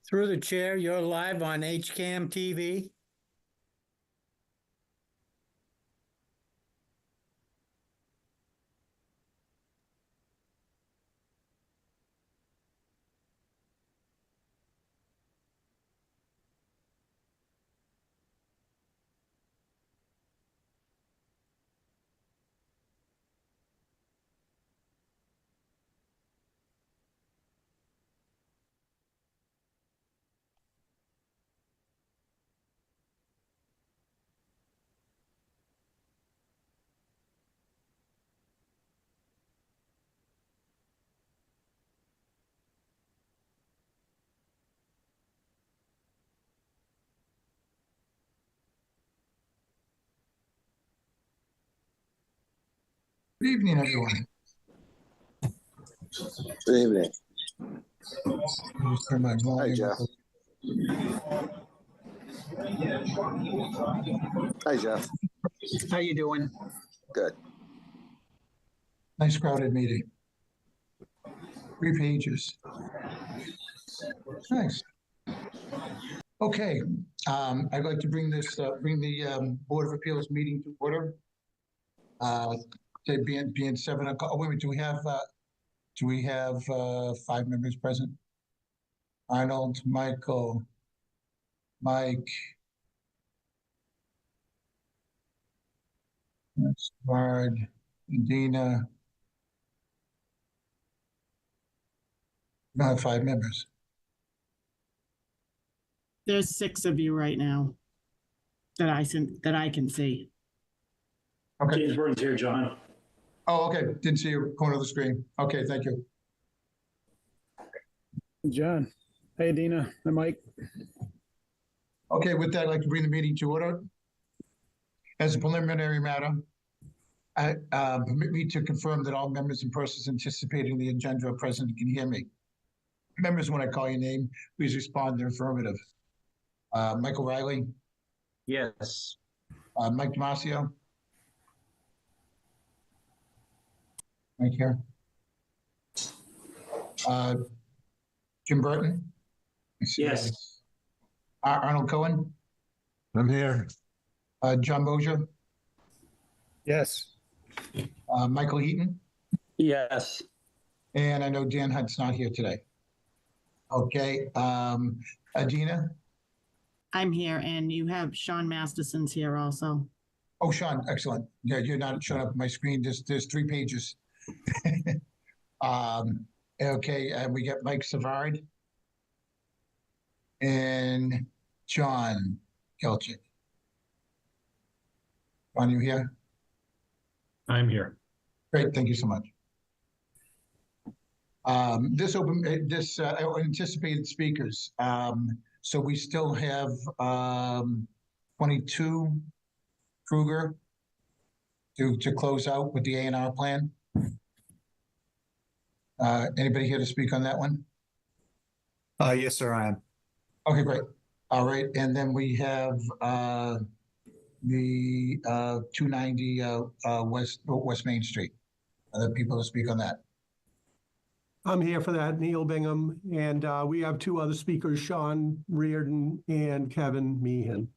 Through the chair, you're live on HCAM TV. Good evening, everyone. Good evening. Just turn my volume Jeff. up. Hi, Jeff. How you doing? Good. Nice crowded meeting. 3 pages. Nice. Okay, I'd like to bring the Board of Appeals meeting to order. They being 7 o'clock. Oh, wait a minute, do we have 5 members present? Arnold, Michael, Mike, Bard, Dina. We don't have 5 members. There's 6 of you right now that I can see. Okay. James Burton's here, John. Oh, okay. Didn't see your corner of the screen. Okay, thank you. John. Hey, Dina. Hi, Mike. Okay, with that, I'd like to bring the meeting to order. As a preliminary matter, permit me to confirm that all members and persons anticipating the agenda are present and can hear me. Members, when I call your name, please respond in the affirmative. Michael Riley, Yes. Mike Damasio. Mike here. Jim Burton. Yes. Arnold Cohen. I'm here. John Mosier. Yes. Michael Heaton. Yes. And I know Dan Hunt's not here today. Okay, Adina. I'm here, and you have Sean Masterson's here also. Oh, Sean, excellent. Yeah, you're not showing up on my screen. There's 3 pages. Okay, we got Mike Savard and John Kelchick. John, you here? I'm here. Great, thank you so much. This anticipated speakers. So we still have 22 Kruger to close out with the A&R plan. Anybody here to speak on that one? Yes, sir, I am. Okay, great. All right, and then we have the 290 West Main Street. Other people to speak on that. I'm here for that, Neil Bingham, and we have 2 other speakers, Sean Reardon and Kevin Meehan.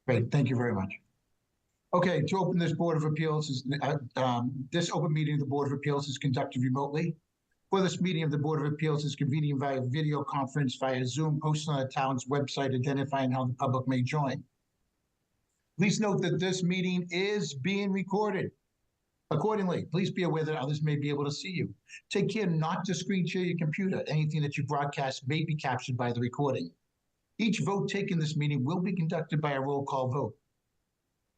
Great, thank you very much. Okay, to open this Board of Appeals, this open meeting of the Board of Appeals is conducted remotely. For this meeting of the Board of Appeals is convening via video conference via Zoom, posted on the town's website identifying how the public may join. Please note that this meeting is being recorded. Accordingly, please be aware that others may be able to see you. Take care not to screen share your computer. Anything that you broadcast may be captured by the recording. Each vote taken in this meeting will be conducted by a roll call vote.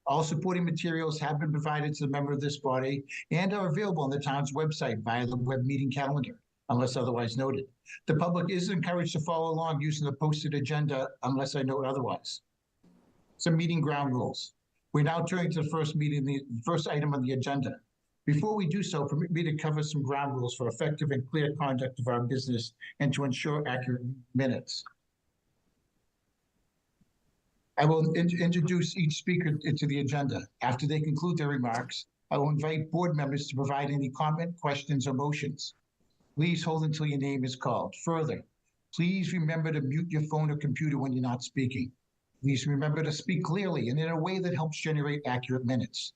All supporting materials have been provided to the member of this body and are available on the town's website via the web meeting calendar, unless otherwise noted. The public is encouraged to follow along using the posted agenda unless I note otherwise. Some meeting ground rules. We now turn to the first item on the agenda. Before we do so, permit me to cover some ground rules for effective and clear conduct of our business and to ensure accurate minutes. I will introduce each speaker into the agenda. After they conclude their remarks, I will invite board members to provide any comment, questions, or motions. Please hold until your name is called. Further, please remember to mute your phone or computer when you're not speaking. Please remember to speak clearly and in a way that helps generate accurate minutes.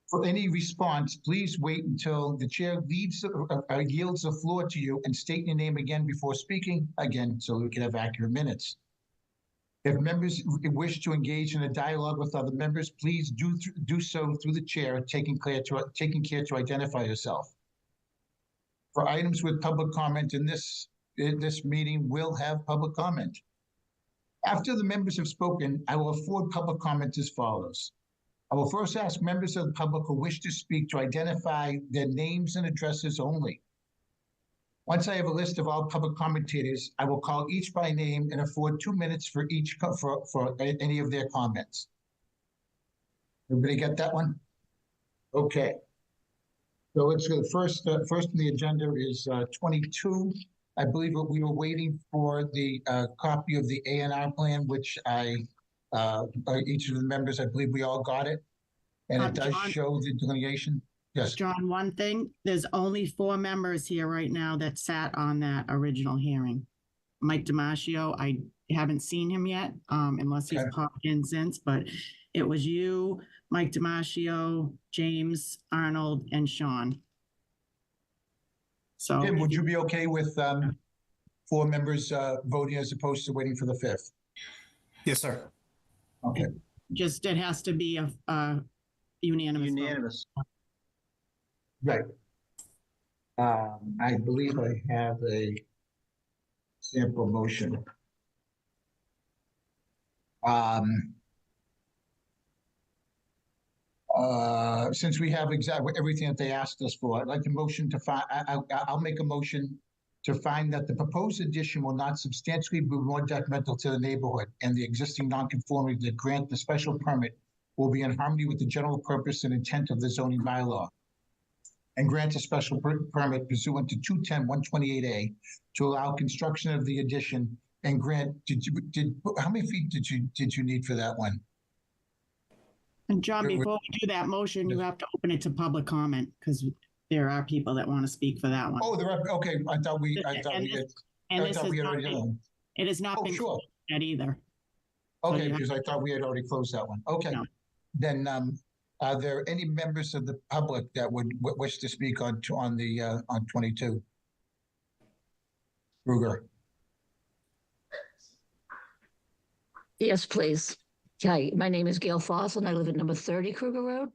For any response, please wait until the chair yields the floor to you and state your name again before speaking, again, so we can have accurate minutes. If members wish to engage in a dialogue with other members, please do so through the chair, taking care to identify yourself. For items with public comment in this meeting, will have public comment. After the members have spoken, I will afford public comment as follows. I will first ask members of the public who wish to speak to identify their names and addresses only. Once I have a list of all public commentators, I will call each by name and afford 2 minutes for each for any of their comments. Everybody get that one? Okay. So let's go. First on the agenda is 22. I believe that we were waiting for the copy of the A&R plan, which each of the members, I believe we all got it. And it does John? show the delineation. Yes. John, one thing, there's only 4 members here right now that sat on that original hearing. Mike Damasio, I haven't seen him yet, unless he's Okay. popped in since, but it was you, Mike Damasio, James Arnold, and Sean. So, Tim, would you be okay with 4 members voting as opposed to waiting for the 5th? Yes, sir. Okay. just, it has to be a unanimous vote. Unanimous. Right. I believe I have a sample motion. Since we have exactly everything that they asked us for, I'd like to motion to find, I'll make a motion to find that the proposed addition will not substantially be more detrimental to the neighborhood and the existing nonconformity that grant the special permit will be in harmony with the general purpose and intent of the zoning bylaw. And grant a special permit pursuant to 210-128A to allow construction of the addition and grant, how many feet did you need for that one? And John, Wait, wait. before we do that motion, you Yes. have to open it to public comment because there are people that want to speak for that one. Oh, okay, I thought we And did. this- And I this thought has we had not already been, done. it has not Oh, been sure. closed yet either. Okay, you have- because I thought we had already closed that one. Okay. No. Then, are there any members of the public that would wish to speak on 22? Ruger. Yes, please. Hi, my name is Gail Foss and I live at number 30 Kruger Road.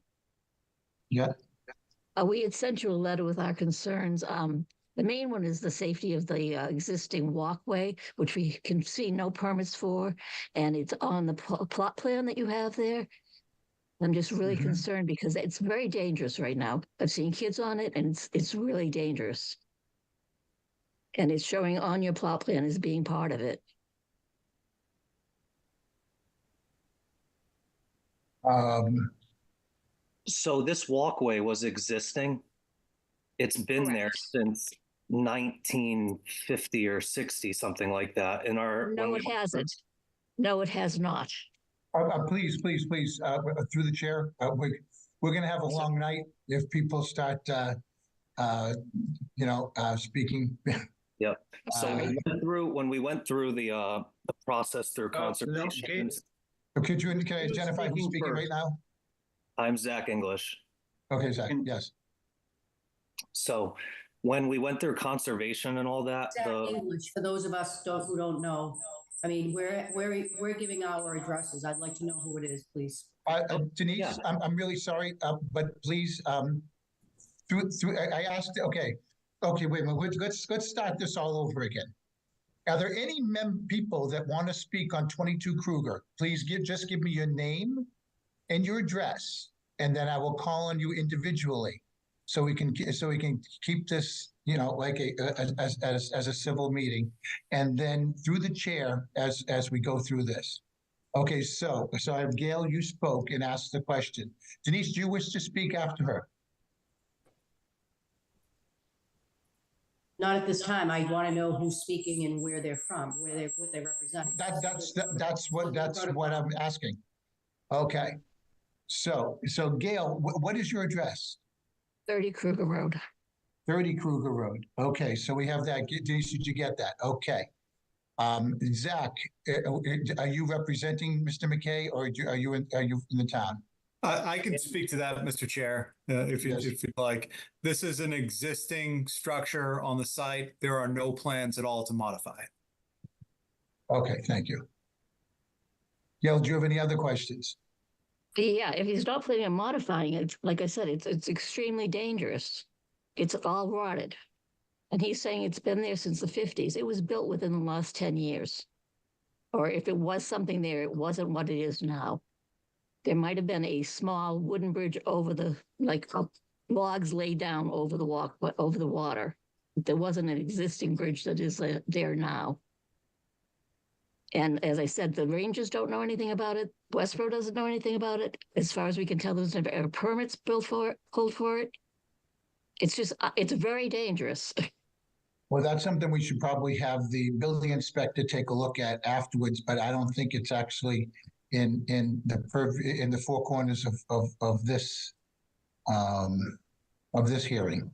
Yeah. We had sent you a letter with our concerns. The main one is the safety of the existing walkway, which we can see no permits for, and it's on the plot plan that you have there. I'm just really Mhm. concerned because it's very dangerous right now. I've seen kids on it and it's really dangerous. And it's showing on your plot plan as being part of it. So this walkway was existing. It's been there Correct. since 1950 or 60, something like that. In our when No, we it went through- hasn't. No, it has not. Please, through the chair, we're gonna have a long night if people start, speaking. Yep. So Uh, when we went through the process through no, conservation, Can you identify who's speaking speaking right first? now? I'm Zach English. Okay, Zach, And- yes. So when we went through conservation and all that, Zach English, for those of us who don't know, I mean, we're giving our addresses. I'd like to know who it is, please. Denise, yeah. I'm really sorry, but please, I asked, okay, wait a minute, let's start this all over again. Are there any people that want to speak on 22 Kruger? Please just give me your name and your address, and then I will call on you individually. So we can keep this, like as a civil meeting, and then through the chair as we go through this. Okay, so I have Gail, you spoke and asked the question. Denise, do you wish to speak after her? Not at this time. I want to know who's speaking and where they're from, what they represent. That's what I'm asking. Okay, so Gail, what is your address? 30 Kruger Road. 30 Kruger Road. Okay, so we have that. Denise, did you get that? Okay. Zach, are you representing Mr. McKay or are you in the town? I can speak to that, Mr. Chair, if Yes. you'd like. This is an existing structure on the site. There are no plans at all to modify it. Okay, thank you. Gail, do you have any other questions? Yeah, if he's not planning on modifying it, like I said, it's extremely dangerous. It's all rotted. And he's saying it's been there since the 50s. It was built within the last 10 years. Or if it was something there, it wasn't what it is now. There might have been a small wooden bridge over the, logs laid down over over the water. There wasn't an existing bridge that is there now. And as I said, the Rangers don't know anything about it. Westboro doesn't know anything about it. As far as we can tell, there's never permits pulled for it. It's just, it's very dangerous. Well, that's something we should probably have the building inspector take a look at afterwards, but I don't think it's actually in the four corners of this hearing.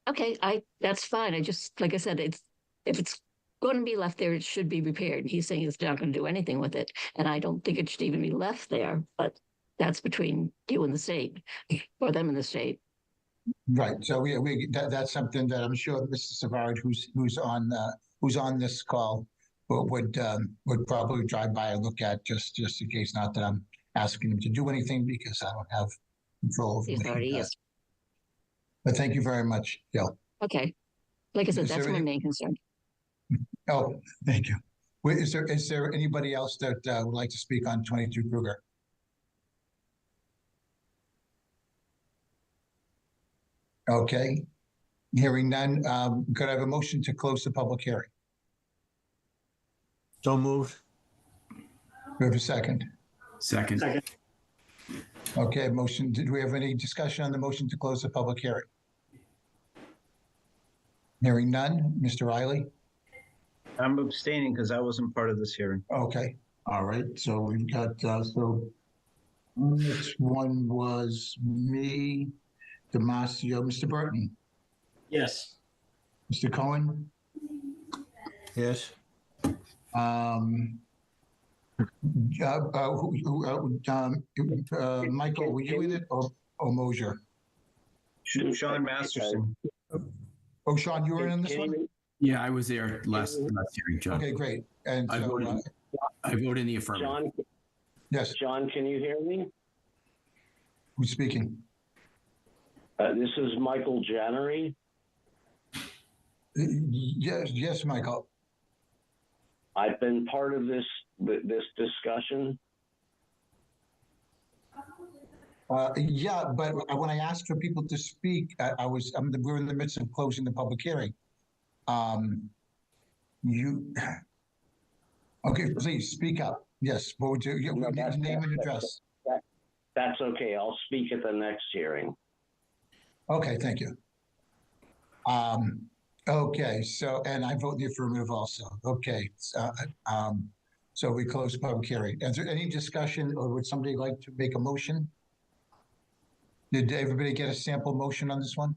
Okay, that's fine. I just, like I said, if it's going to be left there, it should be repaired. He's saying he's not going to do anything with it. And I don't think it should even be left there, but that's between you and the state, or them and the state. Right. So that's something that I'm sure Mr. Savard, who's on this call, would probably drive by and look at just in case. Not that I'm asking him to do anything because I don't have control over what he does. But thank you very much, Gail. Okay. Like I said, Is that's there my main concern. Oh, thank you. Is there anybody else that would like to speak on 22 Kruger? Okay. Hearing none, could I have a motion to close the public hearing? So moved. We have a second. Second. Okay, motion. Did we have any discussion on the motion to close the public hearing? Hearing none. Mr. Riley? I'm abstaining because I wasn't part of this hearing. Okay, all right. So we've got, this one was me, Damasio, Mr. Burton, Yes. Mr. Cohen, Yes. Michael, were you in it or Mosier? Sean Masterson. Oh, Sean, you were in this one? Yeah, I was there last hearing, John. Okay, great. And I voted in the affirmative. John, yes, John, can you hear me? who's speaking? This is Michael Jannery. Yes, Michael. I've been part of this discussion. Yeah, but when I asked for people to speak, we're in the midst of closing the public hearing. Okay, please speak up. Yes, what would you, name and address? That's okay. I'll speak at the next hearing. Okay, thank you. Okay, so, and I vote in the affirmative also. Okay, so we close the public hearing. Is there any discussion or would somebody like to make a motion? Did everybody get a sample motion on this one?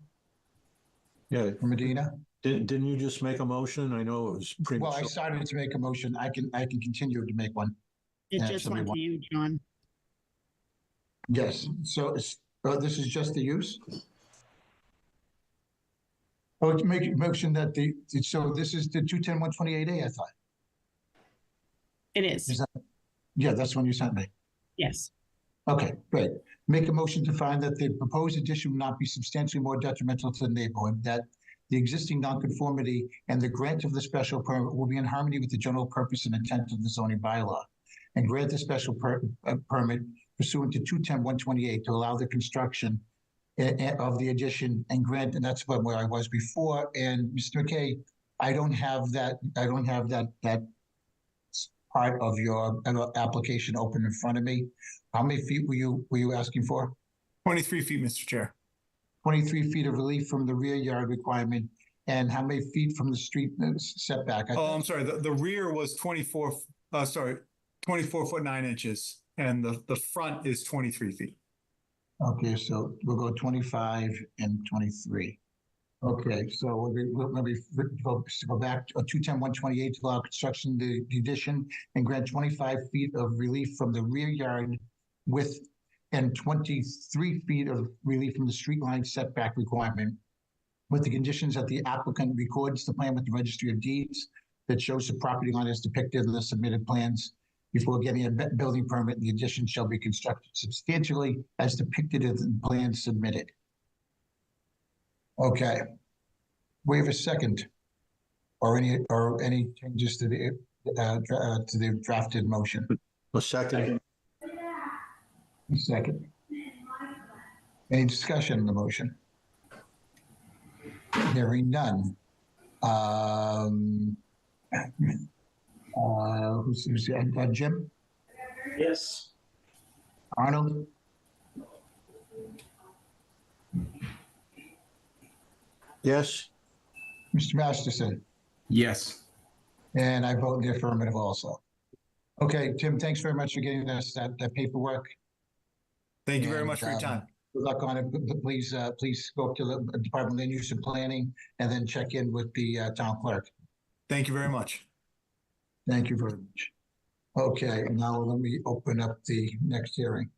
Yeah. From Medina? Didn't you just make a motion? I know it was premature. Well, I started to make a motion. I can continue to make one. It Yeah, just somebody went to you, John. Yes, so this is just the use? Oh, to make a motion that so this is the 210-128A, I thought. It is. Yeah, that's one you sent me. Yes. Okay, great. Make a motion to find that the proposed addition will not be substantially more detrimental to the neighborhood, that the existing nonconformity and the grant of the special permit will be in harmony with the general purpose and intent of the zoning bylaw, and grant the special permit pursuant to 210-128 to allow the construction of the addition and grant, and that's where I was before. And Mr. McKay, I don't have that part of your application open in front of me. How many feet were you asking for? 23 feet, Mr. Chair. 23 feet of relief from the rear yard requirement, and how many feet from the street setback? Oh, I'm sorry. The rear was 24 foot 9 inches, and the front is 23 feet. Okay, so we'll go 25 and 23. Okay, so we'll go back to 210-128 to allow construction, the addition, and grant 25 feet of relief from the rear yard width and 23 feet of relief from the street line setback requirement, with the conditions that the applicant records the plan with the Registry of Deeds that shows the property line as depicted in the submitted plans. Before getting a building permit, the addition shall be constructed substantially as depicted in the plan submitted. Okay. We have a second, or any changes to the drafted motion? A second. A second. Any discussion on the motion? Hearing none. Who's Jim? Yes. Arnold? Yes. Mr. Masterson? Yes. And I vote in the affirmative also. Okay, Tim, thanks very much for getting us that paperwork. Thank you very much for your time. Good luck on it. Please go up to the Department of Land Use and Planning and then check in with the town clerk. Thank you very much. Thank you very much. Okay, now let me open up the next hearing.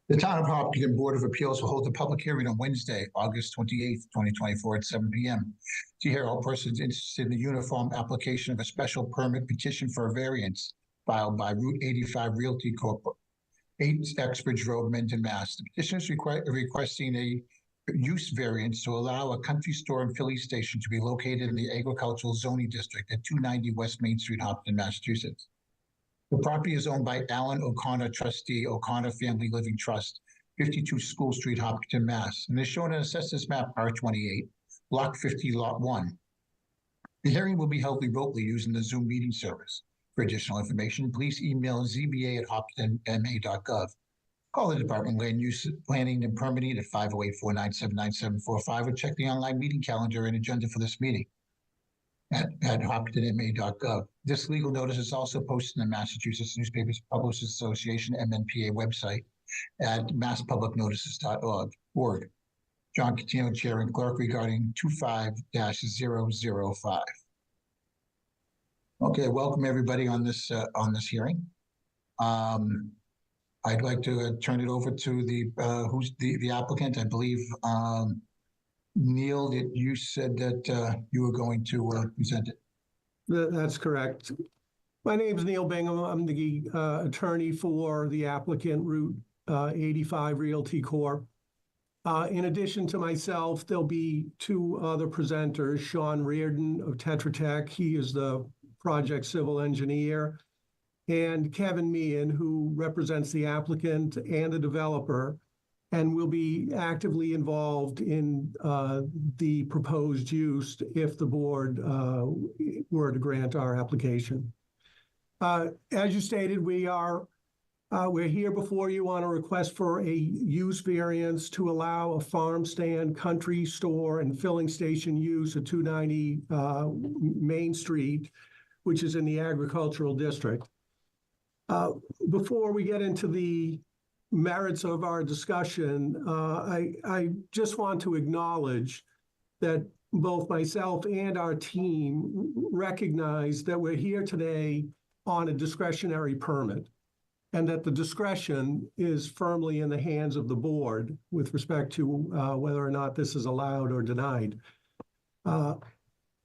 The Town of Hopkinton Board of Appeals will hold a public hearing on Wednesday, August 28th, 2024 at 7 p.m. to hear all persons interested in the uniform application of a special permit petition for a variance filed by Route 85 Realty Corp. 8 Exbridge Road, Mendon, Mass. The petition is requesting a use variance to allow a country store and filling station to be located in the agricultural zoning district at 290 West Main Street, Hopkinton, Massachusetts. The property is owned by Alan O'Connor, trustee, O'Connor Family Living Trust, 52 School Street, Hopkinton, Mass. And is shown in Assessors Map R28, Block 50, Lot 1. The hearing will be held remotely using the Zoom meeting service. For additional information, please email zba@hopkintonma.gov. Call the Department of Land Use, Planning, and Permitting at 508-497-9745 or check the online meeting calendar and agenda for this meeting at hopkintonma.gov. This legal notice is also posted in the Massachusetts Newspapers Publishers Association MNPA website at masspublicnotices.org. John Catino, Chair and Clerk, regarding 25-005. Okay, welcome everybody on this hearing. I'd like to turn it over to who's the applicant. I believe Neil, that you said that you were going to present it. That's correct. My name is Neil Bingham. I'm the attorney for the applicant, Route 85 Realty Corp. In addition to myself, there'll be two other presenters, Sean Reardon of Tetra Tech. He is the project civil engineer, and Kevin Meehan, who represents the applicant and the developer, and will be actively involved in the proposed use if the board were to grant our application. As you stated, we're here before you on a request for a use variance to allow a farm stand, country store, and filling station use at 290 Main Street, which is in the agricultural district. Before we get into the merits of our discussion, I just want to acknowledge that both myself and our team recognize that we're here today on a discretionary permit, and that the discretion is firmly in the hands of the board with respect to whether or not this is allowed or denied.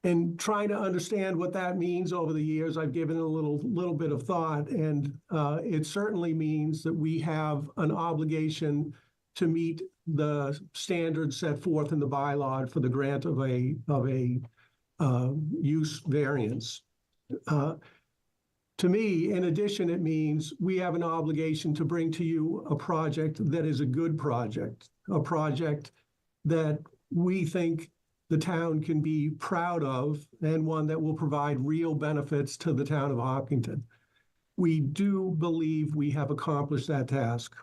And trying to understand what that means over the years, I've given it a little bit of thought, and it certainly means that we have an obligation to meet the standards set forth in the bylaw for the grant of a use variance. To me, in addition, it means we have an obligation to bring to you a project that is a good project, a project that we think the town can be proud of, and one that will provide real benefits to the town of Hopkinton. We do believe we have accomplished that task.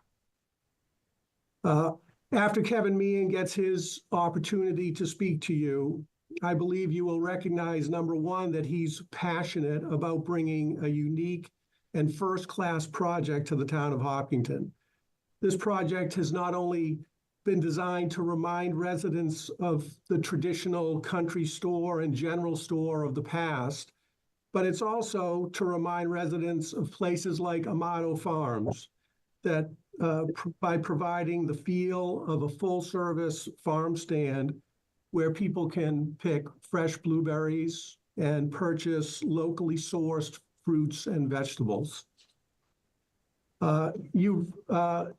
After Kevin Meehan gets his opportunity to speak to you, I believe you will recognize, number one, that he's passionate about bringing a unique and first-class project to the town of Hopkinton. This project has not only been designed to remind residents of the traditional country store and general store of the past, but it's also to remind residents of places like Amato Farms that by providing the feel of a full-service farm stand where people can pick fresh blueberries and purchase locally sourced fruits and vegetables. You've read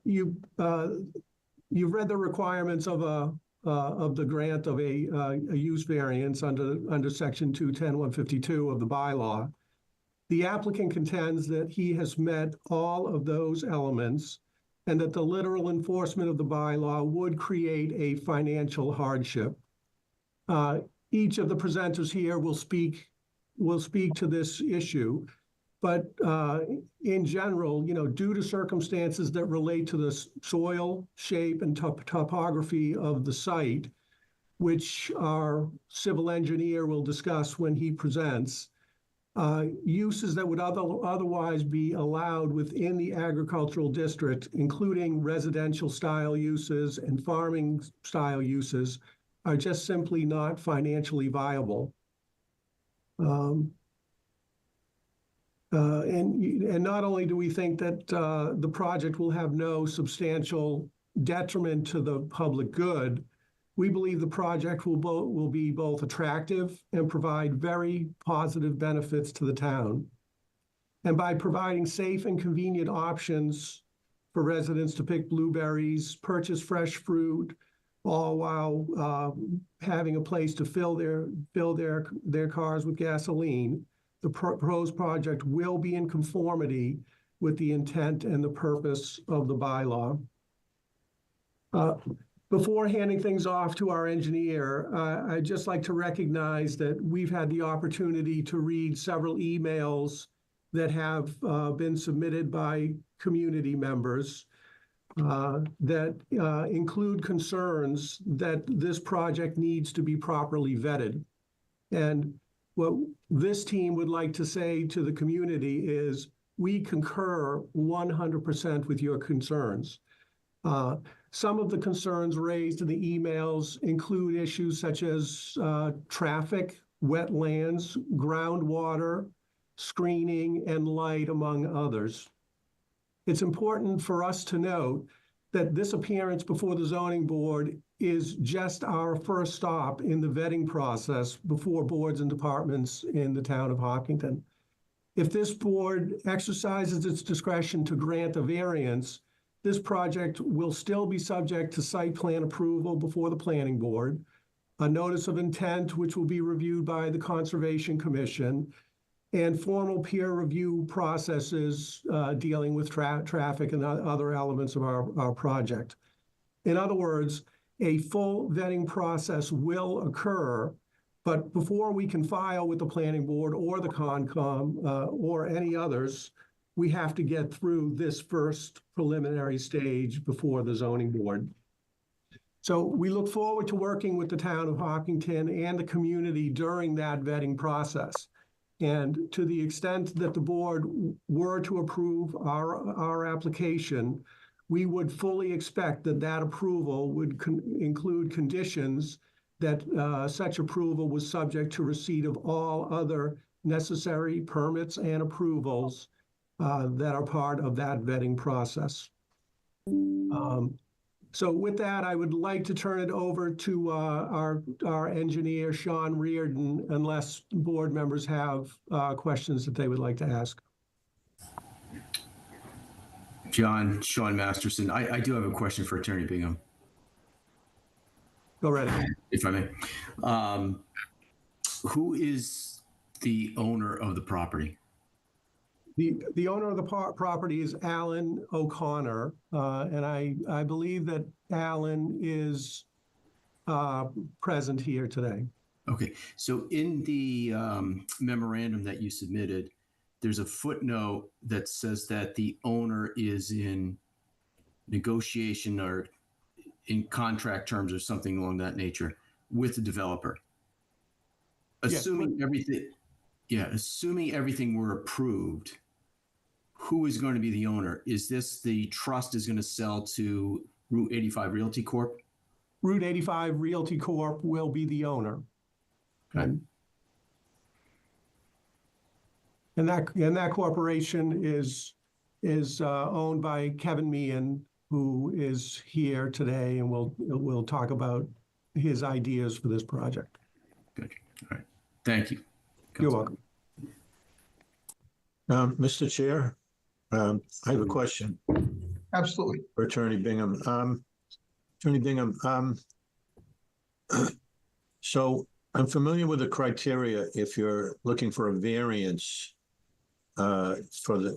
the requirements of the grant of a use variance under section 210-152 of the bylaw. The applicant contends that he has met all of those elements and that the literal enforcement of the bylaw would create a financial hardship. Each of the presenters here will speak to this issue, but in general, due to circumstances that relate to the soil, shape, and topography of the site, which our civil engineer will discuss when he presents, uses that would otherwise be allowed within the agricultural district, including residential style uses and farming style uses, are just simply not financially viable. And not only do we think that the project will have no substantial detriment to the public good, we believe the project will be both attractive and provide very positive benefits to the town. And by providing safe and convenient options for residents to pick blueberries, purchase fresh fruit, all while having a place to fill their cars with gasoline, the proposed project will be in conformity with the intent and the purpose of the bylaw. Before handing things off to our engineer, I'd just like to recognize that we've had the opportunity to read several emails that have been submitted by community members that include concerns that this project needs to be properly vetted. And what this team would like to say to the community is, we concur 100% with your concerns. Some of the concerns raised in the emails include issues such as traffic, wetlands, groundwater, screening, and light, among others. It's important for us to note that this appearance before the zoning board is just our first stop in the vetting process before boards and departments in the town of Hopkinton. If this board exercises its discretion to grant a variance, this project will still be subject to site plan approval before the planning board, a notice of intent which will be reviewed by the Conservation Commission, and formal peer review processes dealing with traffic and other elements of our project. In other words, a full vetting process will occur, but before we can file with the planning board or the Concom or any others, we have to get through this first preliminary stage before the zoning board. So we look forward to working with the town of Hopkinton and the community during that vetting process. And to the extent that the board were to approve our application, we would fully expect that that approval would include conditions that such approval was subject to receipt of all other necessary permits and approvals that are part of that vetting process. So with that, I would like to turn it over to our engineer, Sean Reardon, unless board members have questions that they would like to ask. Sean Masterson. I do have a question for Attorney Bingham. Go right ahead. If I may. Who is the owner of the property? The owner of the property is Alan O'Connor, and I believe that Alan is present here today. Okay, so in the memorandum that you submitted, there's a footnote that says that the owner is in negotiation or in contract terms or something along that nature with the developer. assuming everything were approved, who is going to be the owner? Is this the trust is going to sell to Route 85 Realty Corp? Route 85 Realty Corp will be the owner. Okay. And that corporation is owned by Kevin Meehan, who is here today, and we'll talk about his ideas for this project. Good. All right. Thank you. You're welcome. Mr. Chair, I have a question Absolutely. for Attorney Bingham. Attorney Bingham, so I'm familiar with the criteria if you're looking for a variance for the,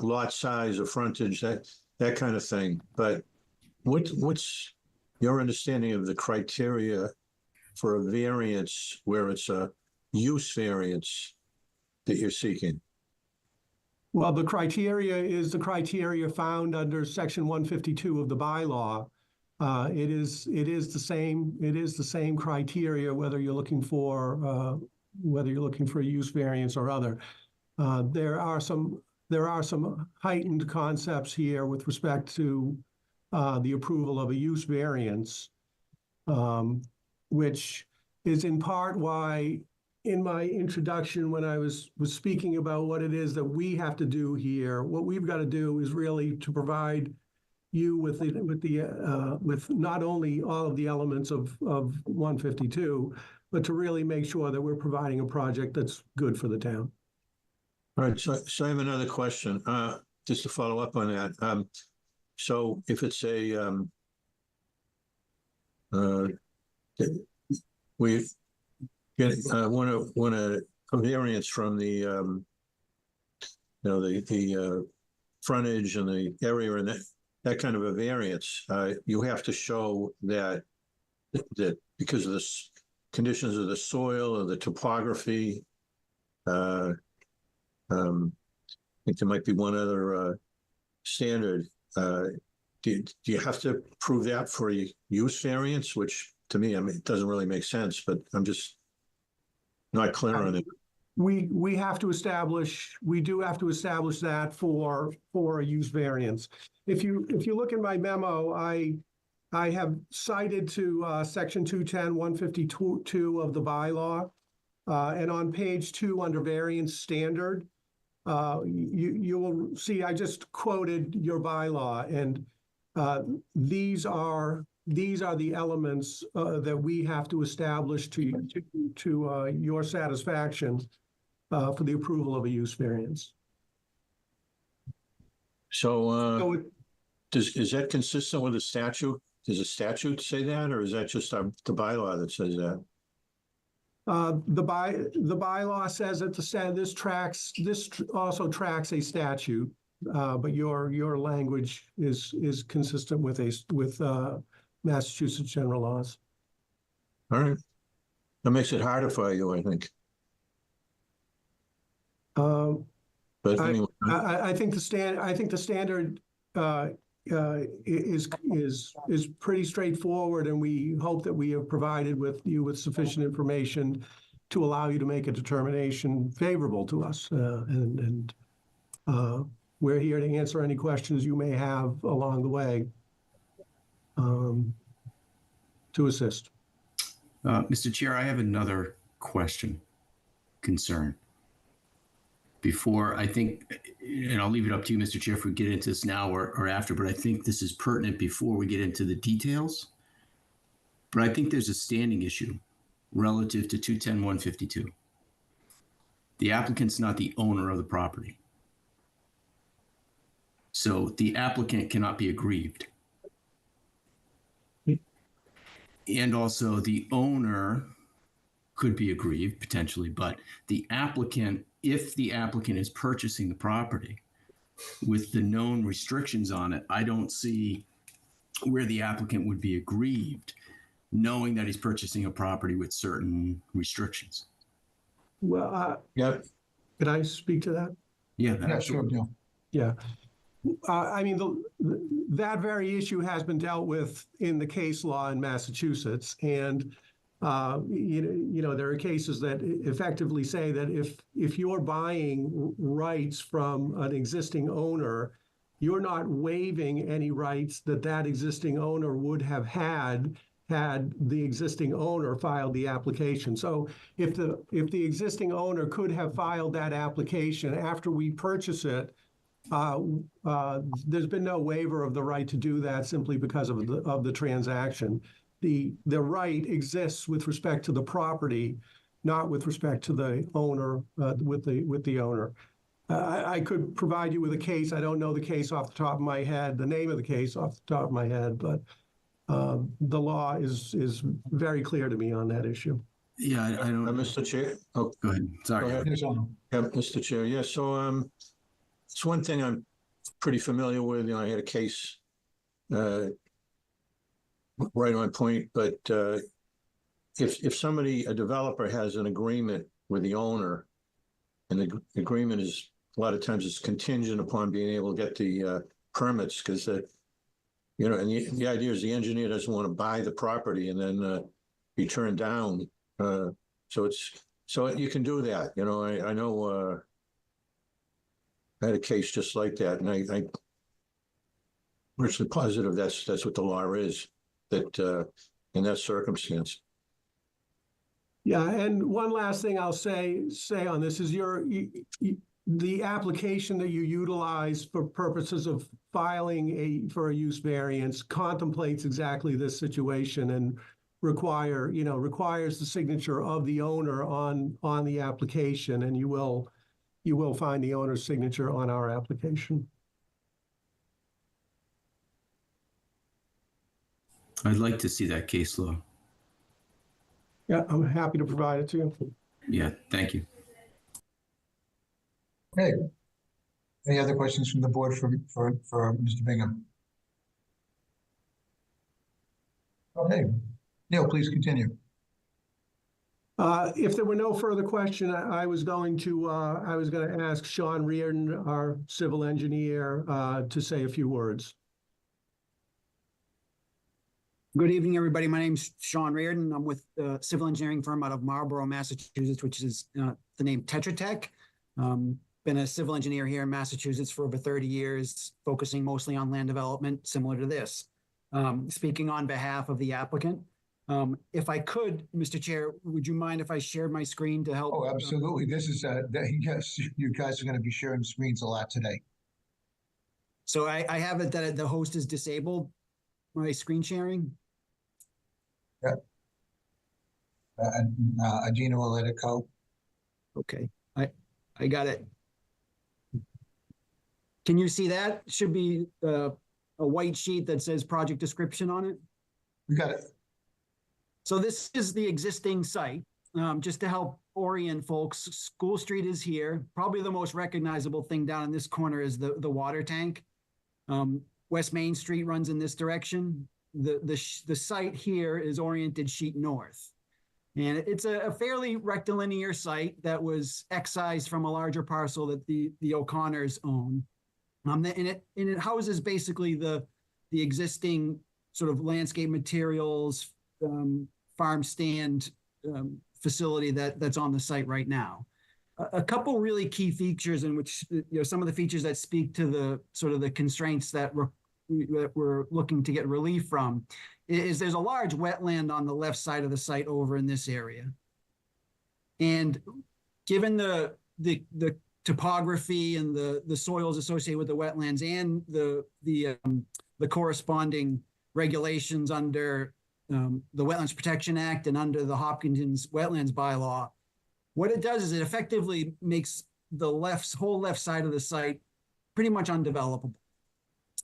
lot size or frontage, that kind of thing. But what's your understanding of the criteria for a variance where it's a use variance that you're seeking? Well, the criteria is the criteria found under Section 152 of the bylaw. It is the same criteria whether you're looking for a use variance or other. There are some heightened concepts here with respect to the approval of a use variance, which is in part why in my introduction, when I was speaking about what it is that we have to do here, what we've got to do is really to provide you with not only all of the elements of 152, but to really make sure that we're providing a project that's good for the town. All right, so I have another question, just to follow up on that. So if it's we want a variance from the frontage and the area and that kind of a variance, you have to show that because of the conditions of the soil or the topography, I think there might be one other standard. Do you have to prove that for a use variance? Which to me, it doesn't really make sense, but I'm just not clear on it. We do have to establish that for a use variance. If you look in my memo, I have cited to Section 210, 152 of the bylaw, and on page 2 under variance standard, you will see I just quoted your bylaw, and these are the elements that we have to establish to your satisfaction for the approval of a use variance. So is that consistent with the statute? Does the statute say that, or is that just the bylaw that says that? The bylaw says that this also tracks a statute, but your language is consistent with Massachusetts general laws. All right, that makes it harder for you, I think. But anyway, I think the standard is pretty straightforward, and we hope that we have provided you with sufficient information to allow you to make a determination favorable to us. And we're here to answer any questions you may have along the way to assist. Mr. Chair, I have another concern. Before, I think, and I'll leave it up to you, Mr. Chair, if we get into this now or after, but I think this is pertinent before we get into the details. But I think there's a standing issue relative to 210-152. The applicant's not the owner of the property. So the applicant cannot be aggrieved. And also the owner could be aggrieved potentially, but the applicant, if the applicant is purchasing the property with the known restrictions on it, I don't see where the applicant would be aggrieved knowing that he's purchasing a property with certain restrictions. Well, yeah. Could I speak to that? Yeah, sure. Yeah. I mean, that very issue has been dealt with in the case law in Massachusetts, and There are cases that effectively say that if you're buying rights from an existing owner, you're not waiving any rights that existing owner would have had the existing owner filed the application. So if the existing owner could have filed that application after we purchase it, there's been no waiver of the right to do that simply because of the transaction. The right exists with respect to the property, not with respect to the owner, with the owner. I could provide you with a case. I don't know the case off the top of my head, the name of the case off the top of my head, but the law is very clear to me on that issue. Yeah, I don't. Mr. Chair. Oh, Go ahead. Sorry. Go ahead. Yeah, Mr. Chair. Yeah, so it's one thing I'm pretty familiar with. I had a case right on point, but if somebody, a developer, has an agreement with the owner, and the agreement is a lot of times it's contingent upon being able to get the permits, because and the idea is the engineer doesn't want to buy the property and then be turned down. So you can do that. I know I had a case just like that, and I'm virtually positive that's what the law is, that in that circumstance. Yeah, and one last thing I'll say on this is the application that you utilize for purposes of filing for a use variance contemplates exactly this situation and requires the signature of the owner on the application, and you will find the owner's signature on our application. I'd like to see that case law. Yeah, I'm happy to provide it to you. Yeah, thank you. Okay. Any other questions from the board for Mr. Bingham? Okay. Neil, please continue. If there were no further question, I was going to ask Sean Reardon, our civil engineer, to say a few words. Good evening, everybody. My name's Sean Reardon. I'm with a civil engineering firm out of Marlborough, Massachusetts, which is the name Tetra Tech. Been a civil engineer here in Massachusetts for over 30 years, focusing mostly on land development, similar to this. Speaking on behalf of the applicant, if I could, Mr. Chair, would you mind if I shared my screen to help? Oh, absolutely. This is, yes, you guys are going to be sharing screens a lot today. So I have it that the host is disabled, my screen sharing. Yeah. Adina will let it go. Okay, I got it. Can you see that? Should be a white sheet that says project description on it. We got it. So this is the existing site. Just to help orient folks, School Street is here. Probably the most recognizable thing down in this corner is the water tank. West Main Street runs in this direction. The site here is oriented sheet north. And it's a fairly rectilinear site that was excised from a larger parcel that the O'Connors own. And it houses basically the existing sort of landscape materials, farm stand facility that's on the site right now. A couple really key features in which, some of the features that speak to the sort of the constraints that we're looking to get relief from is there's a large wetland on the left side of the site over in this area. And given the topography and the soils associated with the wetlands and the corresponding regulations under the Wetlands Protection Act and under the Hopkinton's Wetlands Bylaw, what it does is it effectively makes the whole left side of the site pretty much undevelopable.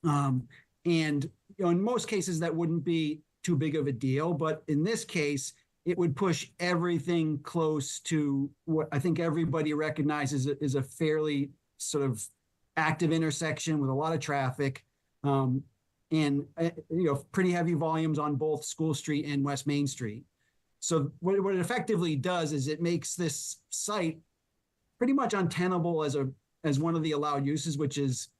And in most cases, that wouldn't be too big of a deal. But in this case, it would push everything close to what I think everybody recognizes is a fairly sort of active intersection with a lot of traffic. And pretty heavy volumes on both School Street and West Main Street. So what it effectively does is it makes this site pretty much untenable as one of the allowed uses, which is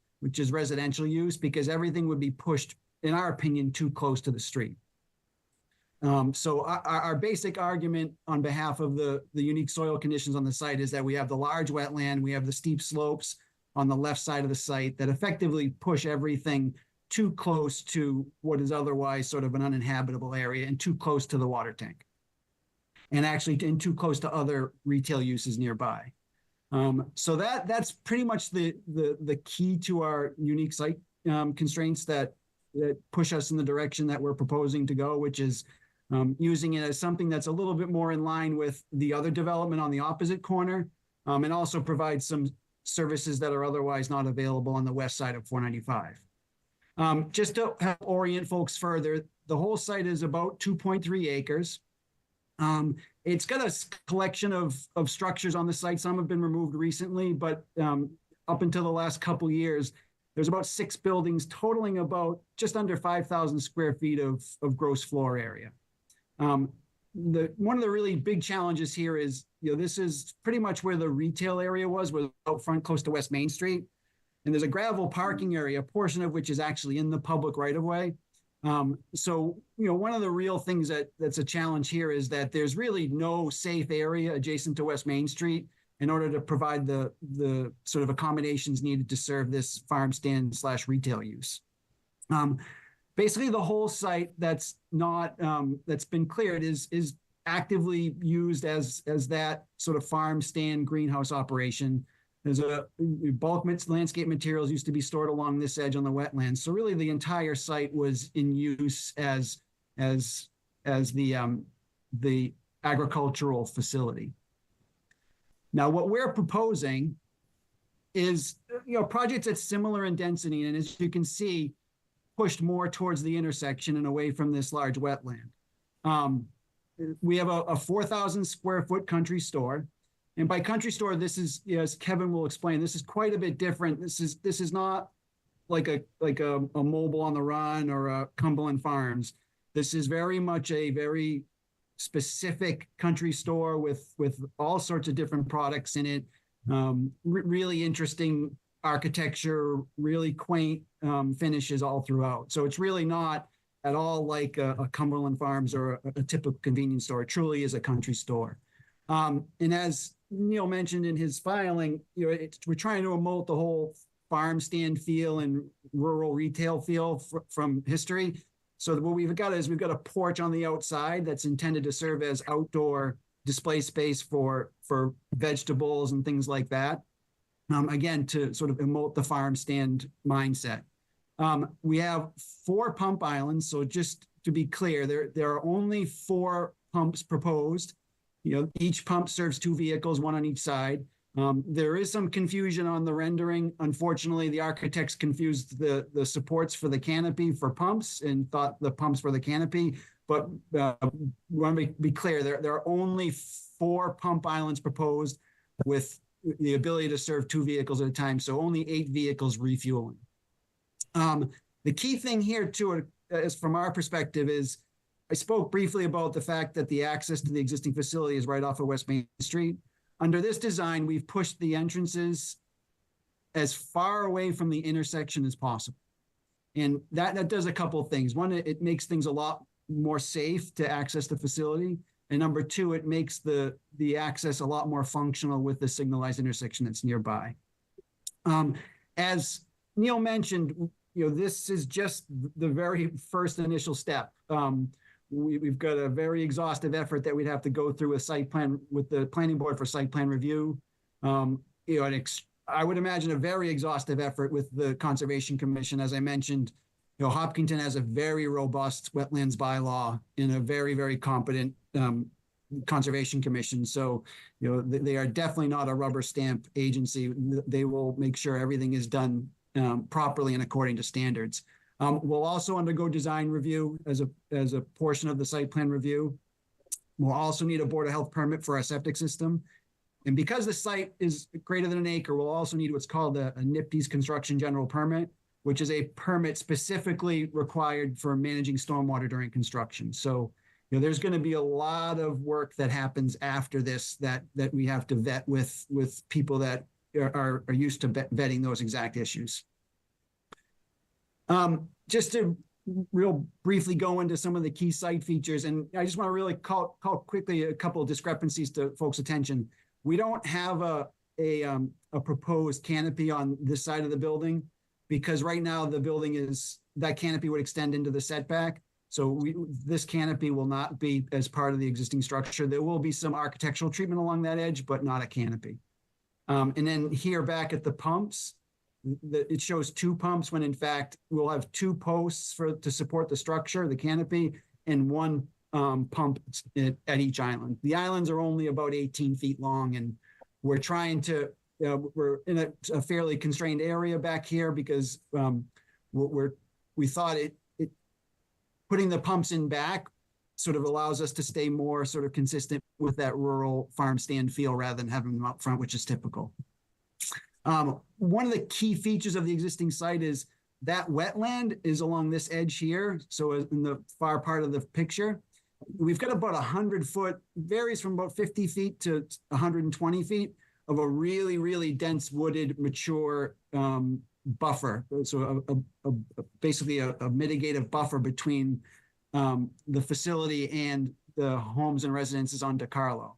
residential use, because everything would be pushed, in our opinion, too close to the street. So our basic argument on behalf of the unique soil conditions on the site is that we have the large wetland, we have the steep slopes on the left side of the site that effectively push everything too close to what is otherwise sort of an uninhabitable area and too close to the water tank. And actually and too close to other retail uses nearby. So that's pretty much the key to our unique site constraints that push us in the direction that we're proposing to go, which is using it as something that's a little bit more in line with the other development on the opposite corner, and also provide some services that are otherwise not available on the west side of 495. Just to help orient folks further, the whole site is about 2.3 acres. It's got a collection of structures on the site. Some have been removed recently, but up until the last couple years, there's about 6 buildings totaling about just under 5,000 square feet of gross floor area. One of the really big challenges here is, this is pretty much where the retail area was out front close to West Main Street. And there's a gravel parking area, a portion of which is actually in the public right of way. So, one of the real things that's a challenge here is that there's really no safe area adjacent to West Main Street in order to provide the sort of accommodations needed to serve this farm stand / retail use. Basically, the whole site that's not that's been cleared is actively used as that sort of farm stand greenhouse operation. There's a bulk landscape materials used to be stored along this edge on the wetlands. So really, the entire site was in use as the agricultural facility. Now, what we're proposing is projects that's similar in density, and as you can see, pushed more towards the intersection and away from this large wetland. We have a 4,000 square foot country store. And by country store, this is, as Kevin will explain, this is quite a bit different. This is not like a Mobile on the Run or a Cumberland Farms. This is very much a very specific country store with all sorts of different products in it. Really interesting architecture, really quaint finishes all throughout. So it's really not at all like a Cumberland Farms or a typical convenience store. It truly is a country store. And as Neil mentioned in his filing, we're trying to emote the whole farm stand feel and rural retail feel from history. So what we've got is we've got a porch on the outside that's intended to serve as outdoor display space for vegetables and things like that. Again, to sort of emote the farm stand mindset. We have 4 pump islands. So just to be clear, there are only 4 pumps proposed. Each pump serves 2 vehicles, 1 on each side. There is some confusion on the rendering. Unfortunately, the architects confused the supports for the canopy for pumps and thought the pumps for the canopy. But we want to be clear, there are only 4 pump islands proposed with the ability to serve 2 vehicles at a time. So only 8 vehicles refueling. The key thing here, too, is from our perspective, is I spoke briefly about the fact that the access to the existing facility is right off of West Main Street. Under this design, we've pushed the entrances as far away from the intersection as possible. And that does a couple of things. One, it makes things a lot more safe to access the facility. And number 2, it makes the access a lot more functional with the signalized intersection that's nearby. As Neil mentioned, this is just the very first initial step. We've got a very exhaustive effort that we'd have to go through with the planning board for site plan review. I would imagine a very exhaustive effort with the Conservation Commission. As I mentioned, Hopkinton has a very robust wetlands bylaw and a very, very competent Conservation Commission. So, they are definitely not a rubber stamp agency. They will make sure everything is done properly and according to standards. We'll also undergo design review as a portion of the site plan review. We'll also need a Board of Health permit for our septic system. And because the site is greater than an acre, we'll also need what's called a NIPD's construction general permit, which is a permit specifically required for managing stormwater during construction. So, there's going to be a lot of work that happens after this that we have to vet with people that are used to vetting those exact issues. Just to real briefly go into some of the key site features, and I just want to really call quickly a couple of discrepancies to folks' attention. We don't have a proposed canopy on this side of the building because right now the building that canopy would extend into the setback. So this canopy will not be as part of the existing structure. There will be some architectural treatment along that edge, but not a canopy. And then here back at the pumps, it shows 2 pumps when in fact we'll have 2 posts to support the structure, the canopy, and 1 pump at each island. The islands are only about 18 feet long, and we're trying to, we're in a fairly constrained area back here because we thought putting the pumps in back sort of allows us to stay more sort of consistent with that rural farm stand feel rather than having them up front, which is typical. One of the key features of the existing site is that wetland is along this edge here. So in the far part of the picture, we've got about 100-foot, varies from about 50 feet to 120 feet of a really, really dense wooded, mature buffer. So basically a mitigative buffer between the facility and the homes and residences on DeCarlo.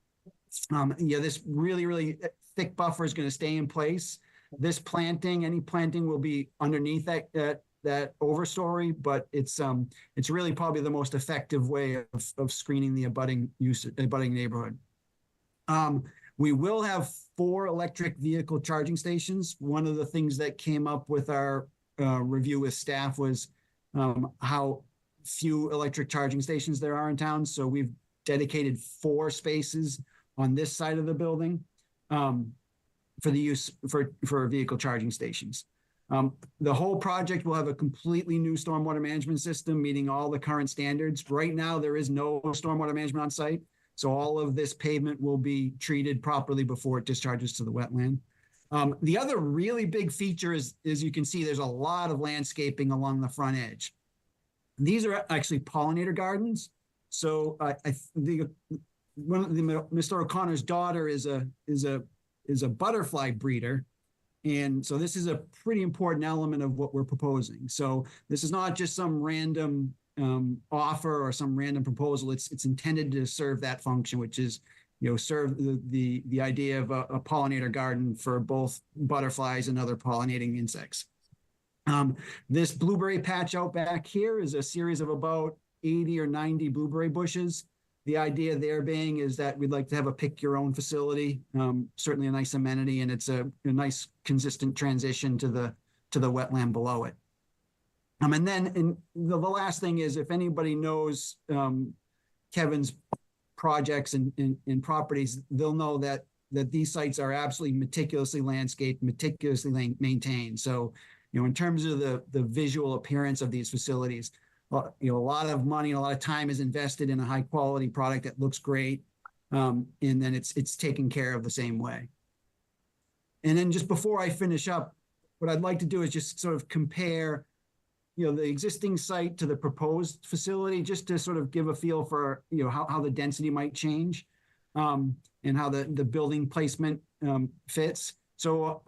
This really, really thick buffer is going to stay in place. This planting, any planting will be underneath that overstory, but it's really probably the most effective way of screening the abutting neighborhood. We will have 4 electric vehicle charging stations. One of the things that came up with our review with staff was how few electric charging stations there are in town. So we've dedicated 4 spaces on this side of the building for the use for vehicle charging stations. The whole project will have a completely new stormwater management system meeting all the current standards. Right now, there is no stormwater management on site. So all of this pavement will be treated properly before it discharges to the wetland. The other really big feature is you can see, there's a lot of landscaping along the front edge. These are actually pollinator gardens. So Mr. O'Connor's daughter is a butterfly breeder. And so this is a pretty important element of what we're proposing. So this is not just some random offer or some random proposal. It's intended to serve that function, which is, serve the idea of a pollinator garden for both butterflies and other pollinating insects. This blueberry patch out back here is a series of about 80 or 90 blueberry bushes. The idea there being is that we'd like to have a pick your own facility, certainly a nice amenity, and it's a nice consistent transition to the wetland below it. And then the last thing is, if anybody knows Kevin's projects and properties, they'll know that these sites are absolutely meticulously landscaped, meticulously maintained. So, in terms of the visual appearance of these facilities, a lot of money and a lot of time is invested in a high quality product that looks great. And then it's taken care of the same way. And then just before I finish up, what I'd like to do is just sort of compare, the existing site to the proposed facility, just to sort of give a feel for, how the density might change and how the building placement fits. So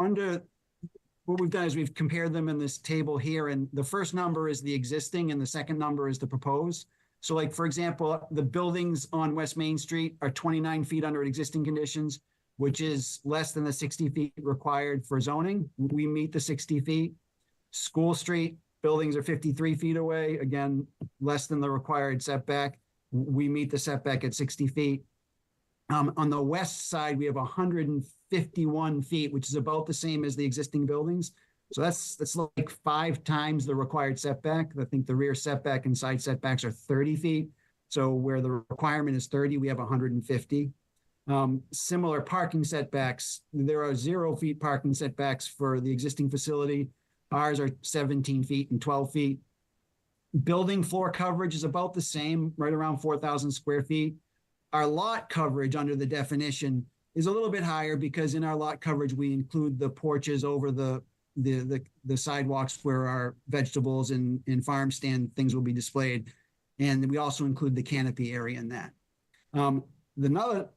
what we've done is we've compared them in this table here, and the first number is the existing and the second number is the proposed. So like, for example, the buildings on West Main Street are 29 feet under existing conditions, which is less than the 60 feet required for zoning. We meet the 60 feet. School Street buildings are 53 feet away, again, less than the required setback. We meet the setback at 60 feet. On the west side, we have 151 feet, which is about the same as the existing buildings. So that's like 5 times the required setback. I think the rear setback and side setbacks are 30 feet. So where the requirement is 30, we have 150. Similar parking setbacks, there are 0 feet parking setbacks for the existing facility. Ours are 17 feet and 12 feet. Building floor coverage is about the same, right around 4,000 square feet. Our lot coverage under the definition is a little bit higher because in our lot coverage, we include the porches over the sidewalks where our vegetables and farm stand things will be displayed. And we also include the canopy area in that. Another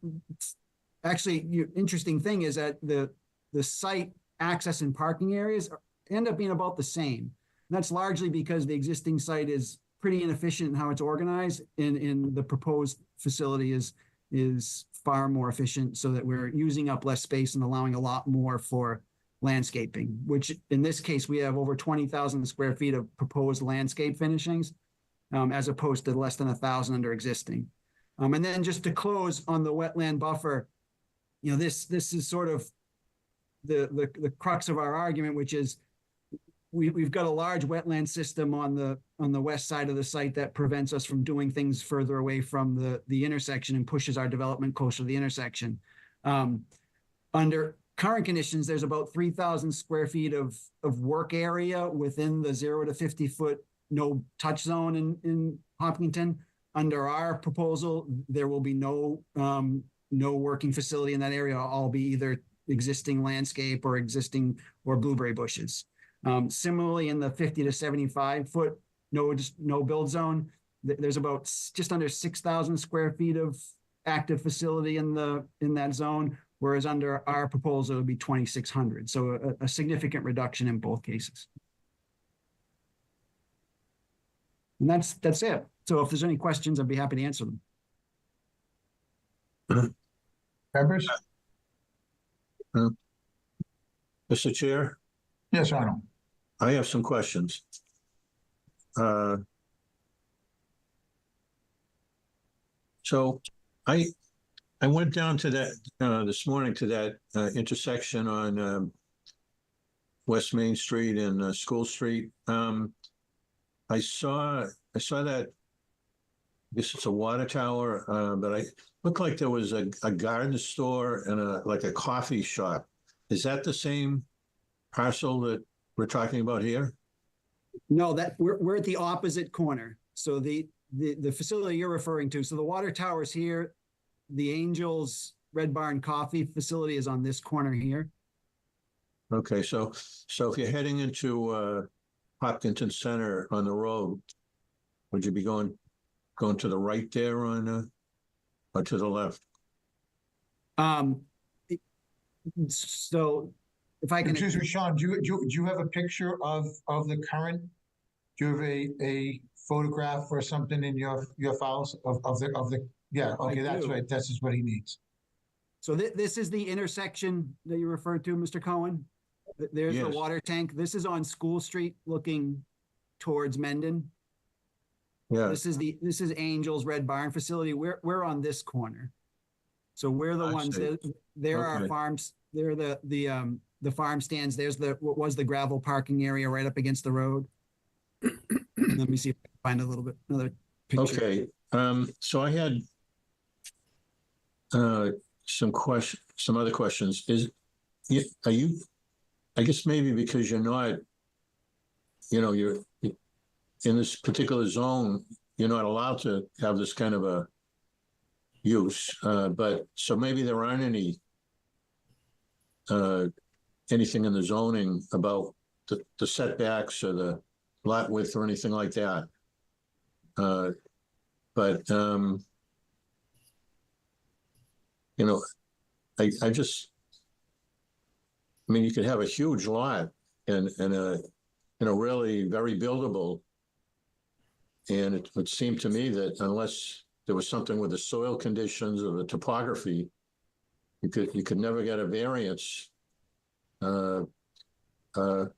interesting thing is that the site access and parking areas end up being about the same. That's largely because the existing site is pretty inefficient in how it's organized, and the proposed facility is far more efficient, so that we're using up less space and allowing a lot more for landscaping, which in this case, we have over 20,000 square feet of proposed landscape finishings, as opposed to less than 1,000 under existing. And then just to close on the wetland buffer, this is sort of the crux of our argument, which is we've got a large wetland system on the west side of the site that prevents us from doing things further away from the intersection and pushes our development closer to the intersection. Under current conditions, there's about 3,000 square feet of work area within the 0 to 50 foot no touch zone in Hopkinton. Under our proposal, there will be no working facility in that area. All be either existing landscape or blueberry bushes. Similarly, in the 50 to 75 foot no build zone, there's about just under 6,000 square feet of active facility in that zone, whereas under our proposal, it would be 2,600. So a significant reduction in both cases. And that's it. So if there's any questions, I'd be happy to answer them. Members? Mr. Chair, Yes, Arnold. I have some questions. So I went down to that this morning to that intersection on West Main Street and School Street. I saw that. I guess it's a water tower, but I looked like there was a garden store and a coffee shop. Is that the same parcel that we're talking about here? No, that we're at the opposite corner. So the facility you're referring to, so the water tower is here. The Angels Red Barn Coffee facility is on this corner here. Okay, so if you're heading into Hopkinton Center on the road, would you be going to the right there on or to the left? So if I can, excuse me, Sean, do you have a picture of the current? Do you have a photograph or something in your files of the? Yeah, okay, that's right. This is what he needs. So this is the intersection that you referred to, Mr. Cohen. There's the water tank. This is on School Street, looking towards Mendon. Yeah. This is Angels Red Barn facility. We're on this corner. So we're the ones that there are farms. There are the farm stands. There's what was the gravel parking area right up against the road. Let me see if I can find another picture. Okay. So I had some other questions. Are you? I guess maybe because you're not. You're in this particular zone. You're not allowed to have this kind of a use. But so maybe there aren't anything in the zoning about the setbacks or the lot width or anything like that. But I mean, you could have a huge lot and really very buildable. And it would seem to me that unless there was something with the soil conditions or the topography, you could never get a variance for a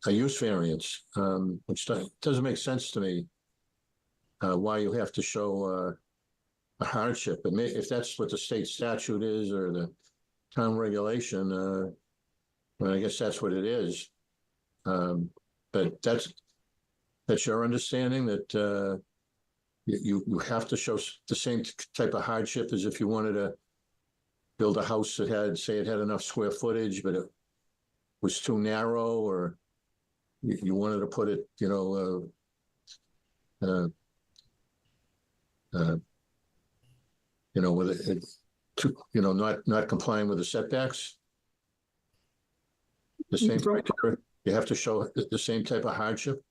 use variance, which doesn't make sense to me. Why you have to show a hardship, but if that's what the state statute is or the town regulation, well, I guess that's what it is. But that's your understanding that you have to show the same type of hardship as if you wanted to build a house that had enough square footage, but it was too narrow, or you wanted to put it, with it, not complying with the setbacks. The same criteria. You have to show the same type of hardship.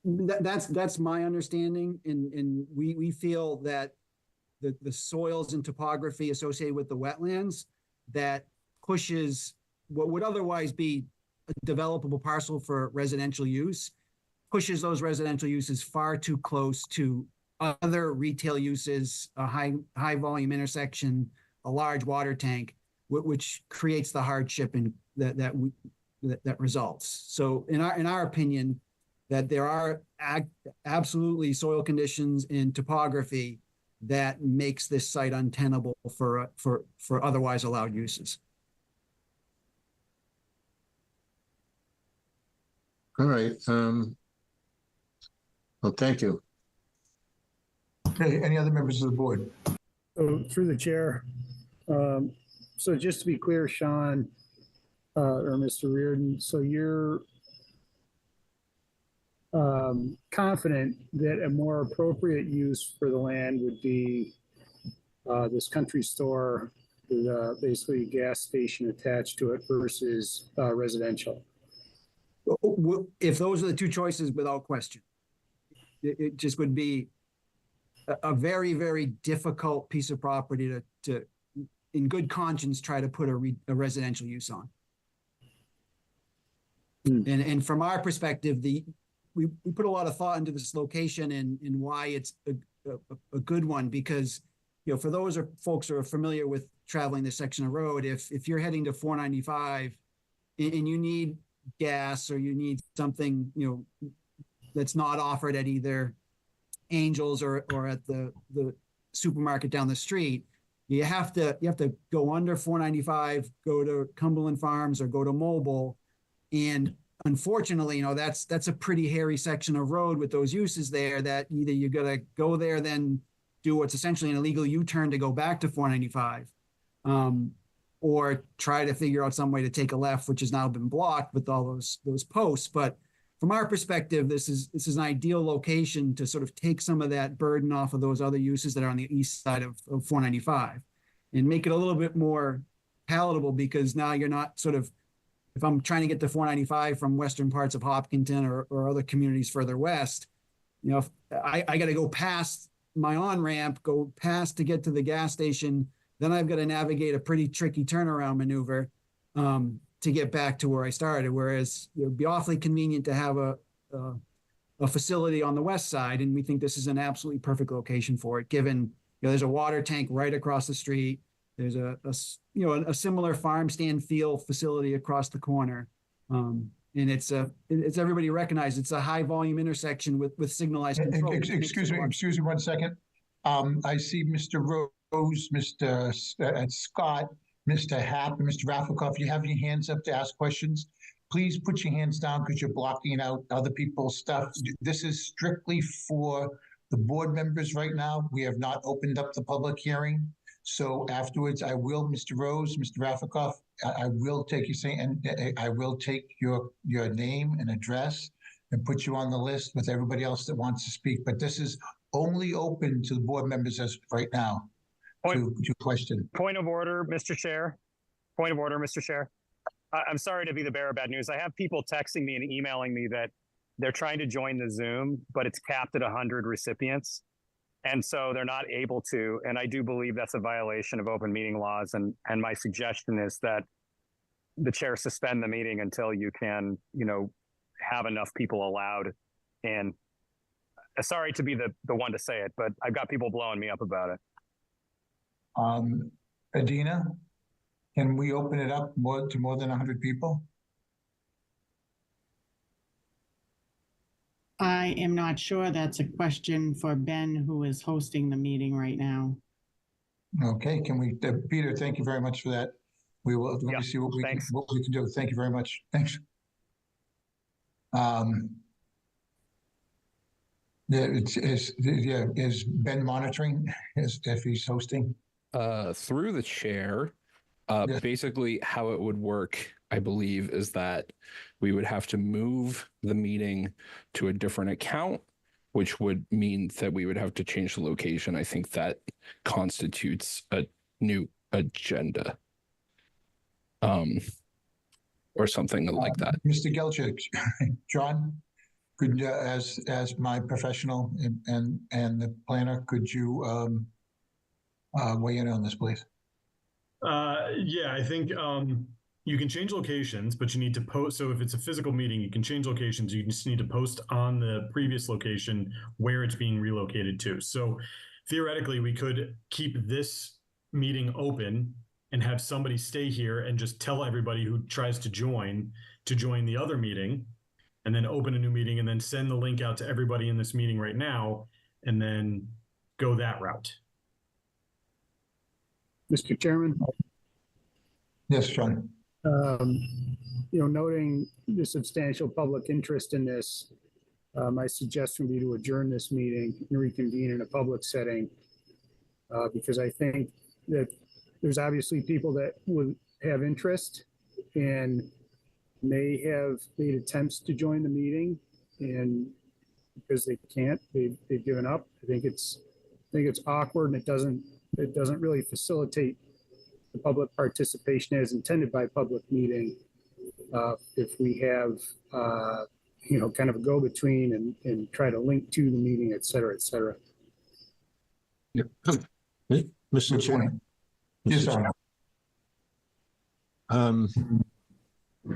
That's my understanding, and we feel that the soils and topography associated with the wetlands that pushes what would otherwise be a developable parcel for residential use pushes those residential uses far too close to other retail uses, a high volume intersection, a large water tank, which creates the hardship that results. So in our opinion, that there are absolutely soil conditions and topography that makes this site untenable for otherwise allowed uses. All right. Well, thank you. Okay, any other members of the board? So through the chair, so just to be clear, Sean, or Mr. Reardon, so you're confident that a more appropriate use for the land would be this country store with basically a gas station attached to it versus residential? If those are the two choices, without question, it just would be a very, very difficult piece of property to in good conscience, try to put a residential use on. And from our perspective, we put a lot of thought into this location and why it's a good one, because, you know, for those folks who are familiar with traveling this section of road, if you're heading to 495 and you need gas or you need something, you know, that's not offered at either Angels or at the supermarket down the street, you have to go under 495, go to Cumberland Farms or go to Mobile. And unfortunately, you know, that's a pretty hairy section of road with those uses there that either you got to go there, then do what's essentially an illegal U-turn to go back to 495, or try to figure out some way to take a left, which has now been blocked with all those posts. But from our perspective, this is an ideal location to sort of take some of that burden off of those other uses that are on the east side of 495 and make it a little bit more palatable, because now you're not sort of, if I'm trying to get to 495 from western parts of Hopkinton or other communities further west, you know, if I got to go past my on-ramp, go past to get to the gas station, then I've got to navigate a pretty tricky turnaround maneuver to get back to where I started. Whereas it would be awfully convenient to have a facility on the west side, and we think this is an absolutely perfect location for it, given, you know, there's a water tank right across the street. There's a similar farm stand feel facility across the corner. And it's everybody recognized it's a high volume intersection with signalized control. Excuse me 1 second. I see Mr. Rose, Mr. Scott, Mr. Happ, and Mr. Raffikoff. You have your hands up to ask questions. Please put your hands down because you're blocking out other people's stuff. This is strictly for the board members right now. We have not opened up the public hearing. So afterwards, I will, Mr. Rose, Mr. Raffikoff, I will take you saying, and I will take your name and address and put you on the list with everybody else that wants to speak. But this is only open to the board members as right now to question. Point of order, Mr. Chair. Point of order, Mr. Chair. I'm sorry to be the bearer of bad news. I have people texting me and emailing me that they're trying to join the Zoom, but it's capped at 100 recipients. And so they're not able to, and I do believe that's a violation of open meeting laws. And my suggestion is that the chair suspend the meeting until you can, you know, have enough people allowed in. Sorry to be the one to say it, but I've got people blowing me up about it. Adina, can we open it up to more than 100 people? I am not sure. That's a question for Ben, who is hosting the meeting right now. Okay, can we, Peter, thank you very much for that. We will, let me see what we can do. Thank you very much. Thanks. Is Ben monitoring if he's hosting? Through the chair, basically how it would work, I believe, is that we would have to move the meeting to a different account, which would mean that we would have to change the location. I think that constitutes a new agenda, or something like that. Mr. Gelchik, John, could as my professional and the planner, could you weigh in on this, please? Yeah, I think you can change locations, but you need to post. So if it's a physical meeting, you can change locations. You just need to post on the previous location where it's being relocated to. So theoretically, we could keep this meeting open and have somebody stay here and just tell everybody who tries to join the other meeting, and then open a new meeting and then send the link out to everybody in this meeting right now, and then go that route. Mr. Chairman? Yes, John. Noting the substantial public interest in this, my suggestion would be to adjourn this meeting and reconvene in a public setting, because I think that there's obviously people that would have interest and may have made attempts to join the meeting, and because they can't, they've given up. I think it's awkward, and it doesn't really facilitate the public participation as intended by public meeting. If we have, kind of a go-between and try to link to the meeting, et cetera, et cetera. Yeah. Mr. Chairman. Yes, sir.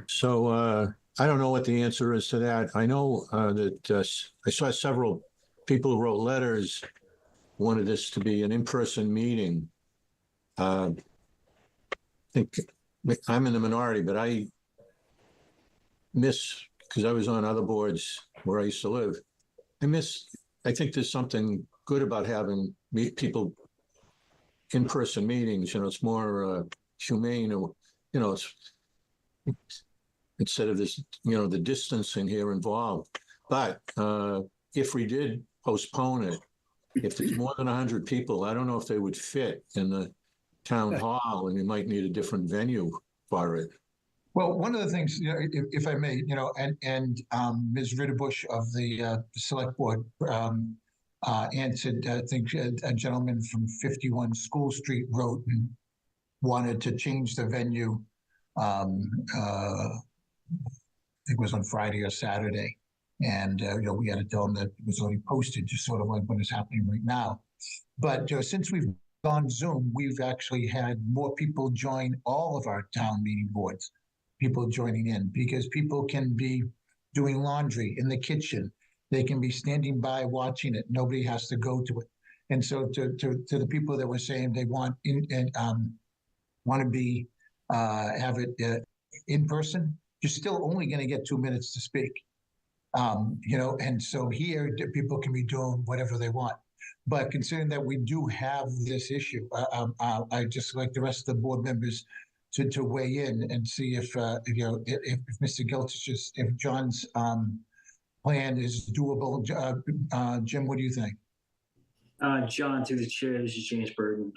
So I don't know what the answer is to that. I know that I saw several people who wrote letters wanted this to be an in-person meeting. I think I'm in the minority, but I miss, because I was on other boards where I used to live, I think there's something good about having people in-person meetings. It's more humane, or, it's instead of this, the distancing here involved. But if we did postpone it, if there's more than 100 people, I don't know if they would fit in the town hall, and we might need a different venue for it. Well, one of the things, if I may, and Ms. Ritterbush of the Select Board answered, I think a gentleman from 51 School Street wrote and wanted to change the venue. I think it was on Friday or Saturday. And, we had to tell them that it was already posted, just sort of like what is happening right now. But since we've gone Zoom, we've actually had more people join all of our town meeting boards, people joining in, because people can be doing laundry in the kitchen. They can be standing by watching it. Nobody has to go to it. And so to the people that were saying they want want to be have it in person, you're still only going to get 2 minutes to speak. And so here people can be doing whatever they want. But considering that we do have this issue, I just like the rest of the board members to weigh in and see if Mr. Gilchrist, if John's plan is doable. Jim, what do you think? John, through the chair, this is James Burton.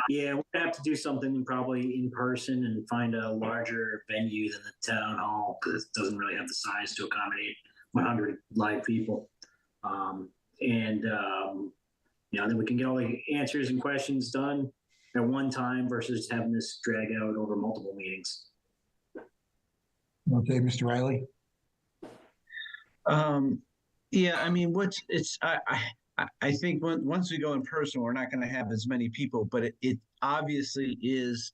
Yeah, we're gonna have to do something probably in person and find a larger venue than the town hall, because it doesn't really have the size to accommodate 100 live people. Then we can get all the answers and questions done at one time versus having this drag out over multiple meetings. Okay, Mr. Riley. Yeah, I mean, I think once we go in person, we're not going to have as many people, but it obviously is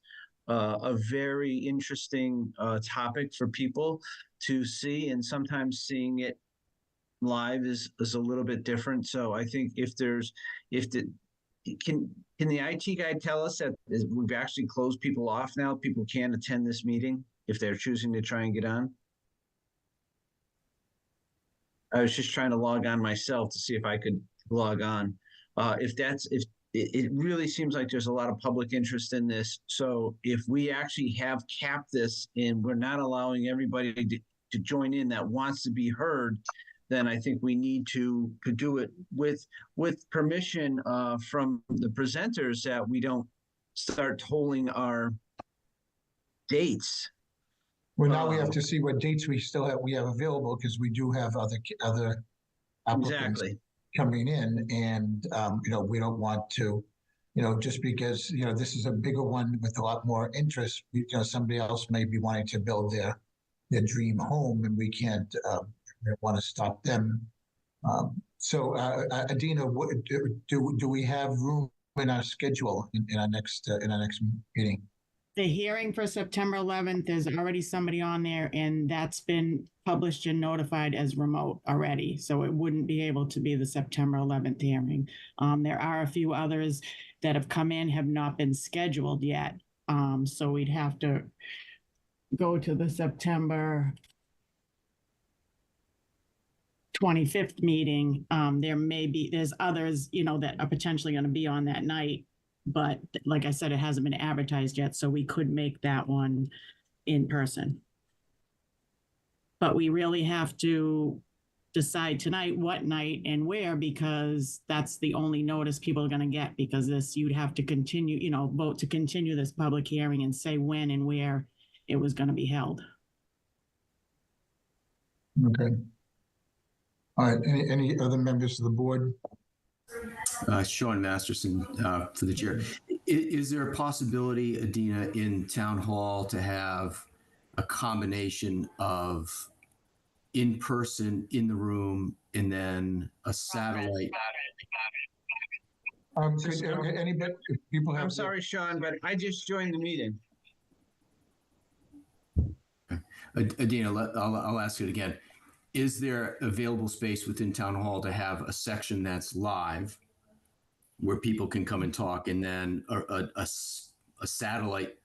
a very interesting topic for people to see, and sometimes seeing it live is a little bit different. So I think can the IT guy tell us that we've actually closed people off now? People can't attend this meeting if they're choosing to try and get on. I was just trying to log on myself to see if I could log on. It really seems like there's a lot of public interest in this. So if we actually have capped this and we're not allowing everybody to join in that wants to be heard, then I think we need to do it with permission from the presenters, that we don't start tolling our dates. Well, now we have to see what dates we have available, because we do have other applicants coming in, and we don't want to, just because this is a bigger one with a lot more interest. Somebody else may be wanting to build their dream home, and we can't want to stop them. So, Adina, do we have room in our schedule in our next meeting? The hearing for September 11th, there's already somebody on there, and that's been published and notified as remote already. So it wouldn't be able to be the September 11th hearing. There are a few others that have come in, have not been scheduled yet. So we'd have to go to the September 25th meeting. There's others, that are potentially going to be on that night. But like I said, it hasn't been advertised yet, so we could make that one in person. But we really have to decide tonight what night and where, because that's the only notice people are going to get, because you'd have to continue, vote to continue this public hearing and say when and where it was going to be held. Okay. All right, any other members of the board? Sean Masterson for the chair. Is there a possibility, Adina, in town hall to have a combination of in-person in the room and then a satellite? Anybody, people have. I'm sorry, Sean, but I just joined the meeting. Adina, I'll ask it again. Is there available space within town hall to have a section that's live where people can come and talk, and then a satellite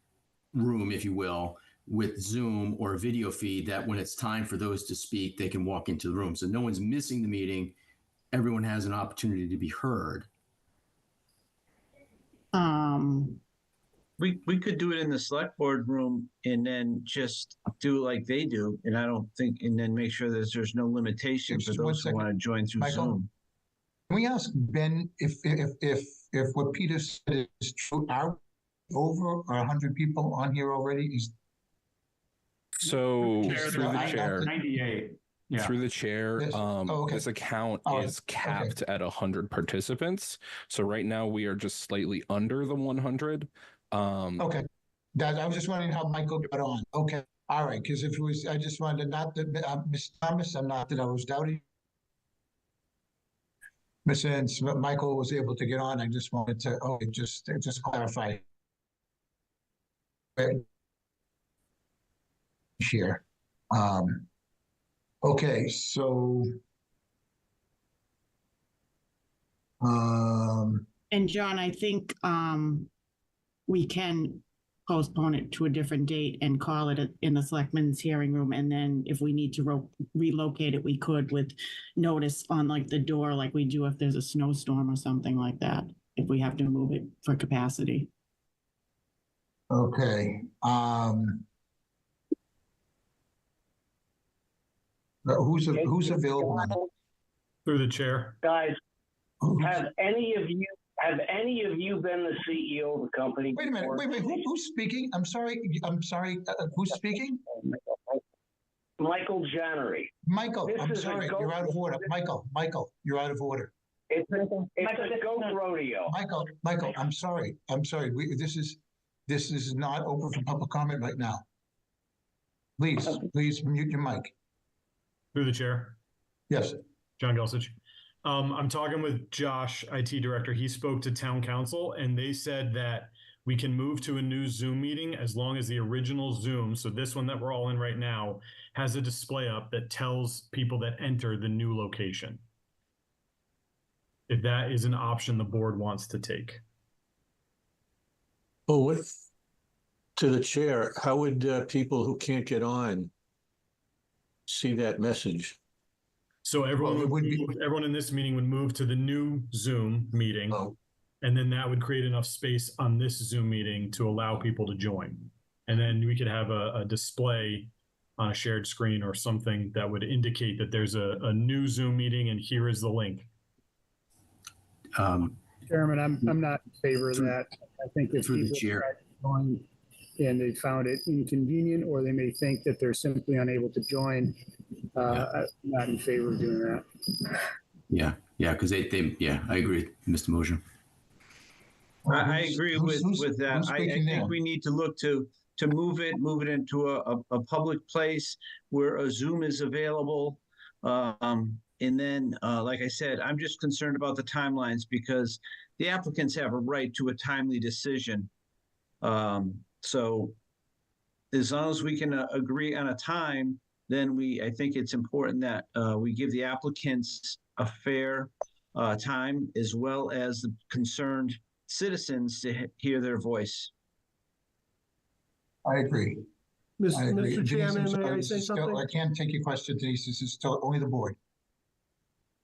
room, if you will, with Zoom or a video feed that when it's time for those to speak, they can walk into the room. So no one's missing the meeting. Everyone has an opportunity to be heard. We could do it in the select board room and then just do like they do. And then make sure that there's no limitation for those who want to join through Michael, Zoom. Can we ask Ben if what Peter said is true? Are over 100 people on here already? So through the chair, 98. Yeah. Through the chair, Yes. this account is capped at 100 participants. So right now we are just slightly under the 100. Okay. I was just wondering how Michael got on. Okay. All right. Because if it was, I just wanted not that, Ms. Thomas, not that I was doubting. Since Michael was able to get on, I just wanted to, just clarify. Here. Okay, so. And John, I think we can postpone it to a different date and call it in the selectmen's hearing room. And then if we need to relocate it, we could with notice on like the door, like we do if there's a snowstorm or something like that, if we have to move it for capacity. Okay. Who's available? Through the chair. Guys, have any of you been the CEO of the company? Wait a minute. Wait. Who's speaking? I'm sorry. Who's speaking? Michael Jannery. Michael, I'm sorry. You're out of order. Michael, you're out of order. It's a goat rodeo. Michael, I'm sorry. This is not open for public comment right now. Please mute your mic. Through the chair. Yes. John Gelsich. I'm talking with Josh, IT director. He spoke to town council and they said that we can move to a new Zoom meeting as long as the original Zoom, so this one that we're all in right now, has a display up that tells people that enter the new location. If that is an option the board wants to take. Oh, to the chair, how would people who can't get on see that message? So everyone in this meeting would move to the new Zoom meeting, and then that would create enough space on this Zoom meeting to allow people to join. And then we could have a display on a shared screen or something that would indicate that there's a new Zoom meeting and here is the link. Chairman, I'm not in favor of that. I think if people try to join and they found it inconvenient, or they may think that they're simply unable to join, I'm not in favor of doing that. Yeah, because I agree, Mr. Mosier. I agree with that. I think we need to look to move it into a public place where a Zoom is available. And then, like I said, I'm just concerned about the timelines because the applicants have a right to a timely decision. So as long as we can agree on a time, then I think it's important that we give the applicants a fair time as well as the concerned citizens to hear their voice. I agree. I agree. Mr. Denise, I'm Chairman, may sorry, I this say is still- something? I can't take your question, Denise. This is still only the board.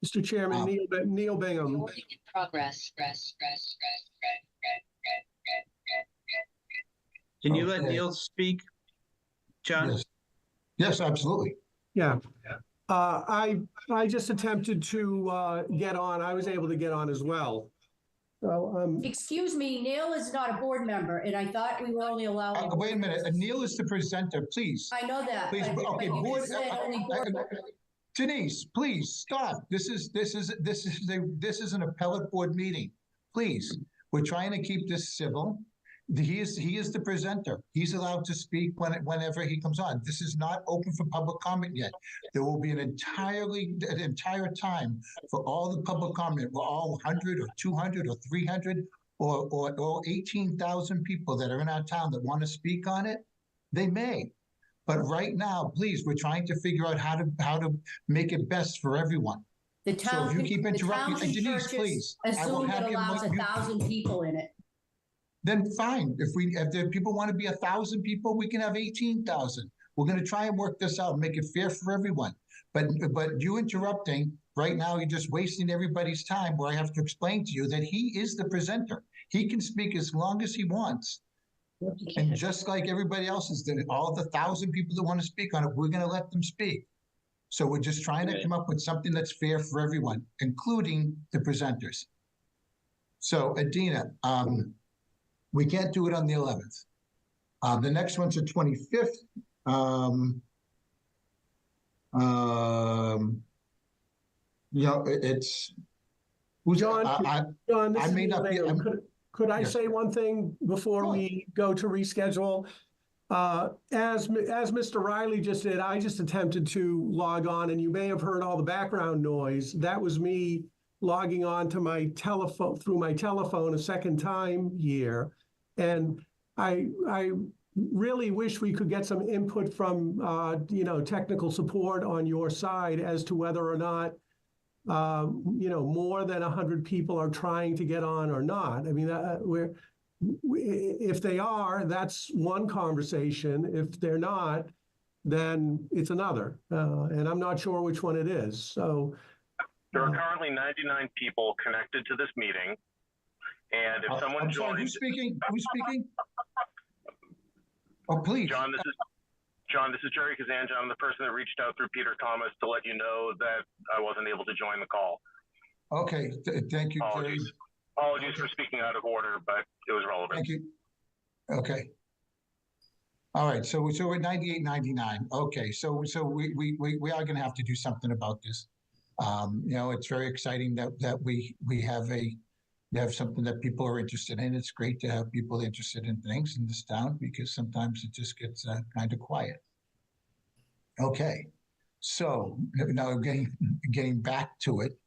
Mr. Chairman, Neil Bingham. Progress. Can you let Okay. Neil speak, John? Yes. Yes, absolutely. Yeah. I just attempted to get on. I was able to get on as well. So, Excuse me, Neil is not a board member, and I thought we were only allowing. Wait a minute. Neil is the presenter, please. I know that. Please, but okay, you board. just said only board members. Denise, please stop. This is an appellate board meeting. Please, we're trying to keep this civil. He is the presenter. He's allowed to speak whenever he comes on. This is not open for public comment yet. There will be an entire time for all the public comment, for all 100 or 200 or 300 or 18,000 people that are in our town that want to speak on it. They may. But right now, please, we're trying to figure out how to make it best for everyone. The town, So if you keep the interrupting, town should Denise, purchase please, a I will Zoom have that you allows mute- 1,000 people in it. Then fine. If the people want to be 1,000 people, we can have 18,000. We're going to try and work this out, make it fair for everyone. But you interrupting right now, you're just wasting everybody's time. Where I have to explain to you that he is the presenter. He can speak as long as he wants. And just like everybody else is doing, all the 1,000 people that want to speak on it, we're going to let them speak. So we're just trying to come up with something that's fair for everyone, including the presenters. So Adina, we can't do it on the 11th. The next one's the 25th. It's. John, John, this I is may Neil not be. Bingham. Could I Yes. say one thing before we go to reschedule? As Mr. Riley just did, I just attempted to log on, and you may have heard all the background noise. That was me logging on to my telephone through my telephone a second time here. And I really wish we could get some input from technical support on your side as to whether or not more than 100 people are trying to get on or not. I mean, if they are, that's one conversation. If they're not, then it's another. And I'm not sure which one it is. So there are currently 99 people connected to this meeting. And if someone I'm sorry, joins, who's speaking? Who's speaking? Oh, please. John, this is Jerry Kazanjan. I'm the person that reached out through Peter Thomas to let you know that I wasn't able to join the call. Okay, thank you, Jerry. Apologies for speaking out of order, but it was relevant. Thank you. Okay. All right, so we're 98, 99. Okay, so we are going to have to do something about this. It's very exciting that we have something that people are interested in. It's great to have people interested in things in this town because sometimes it just gets kind of quiet. Okay, so now getting back to it.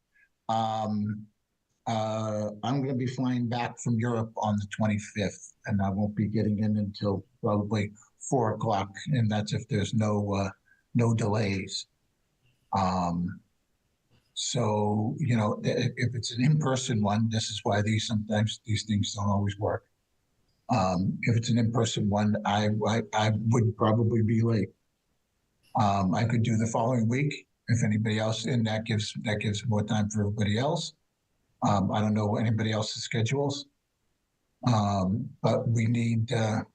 I'm going to be flying back from Europe on the 25th, and I won't be getting in until probably 4 o'clock, and that's if there's no delays. So, if it's an in-person one, this is why sometimes these things don't always work. If it's an in-person one, I would probably be late. I could do the following week if anybody else, and that gives more time for everybody else. I don't know anybody else's schedules, but we need the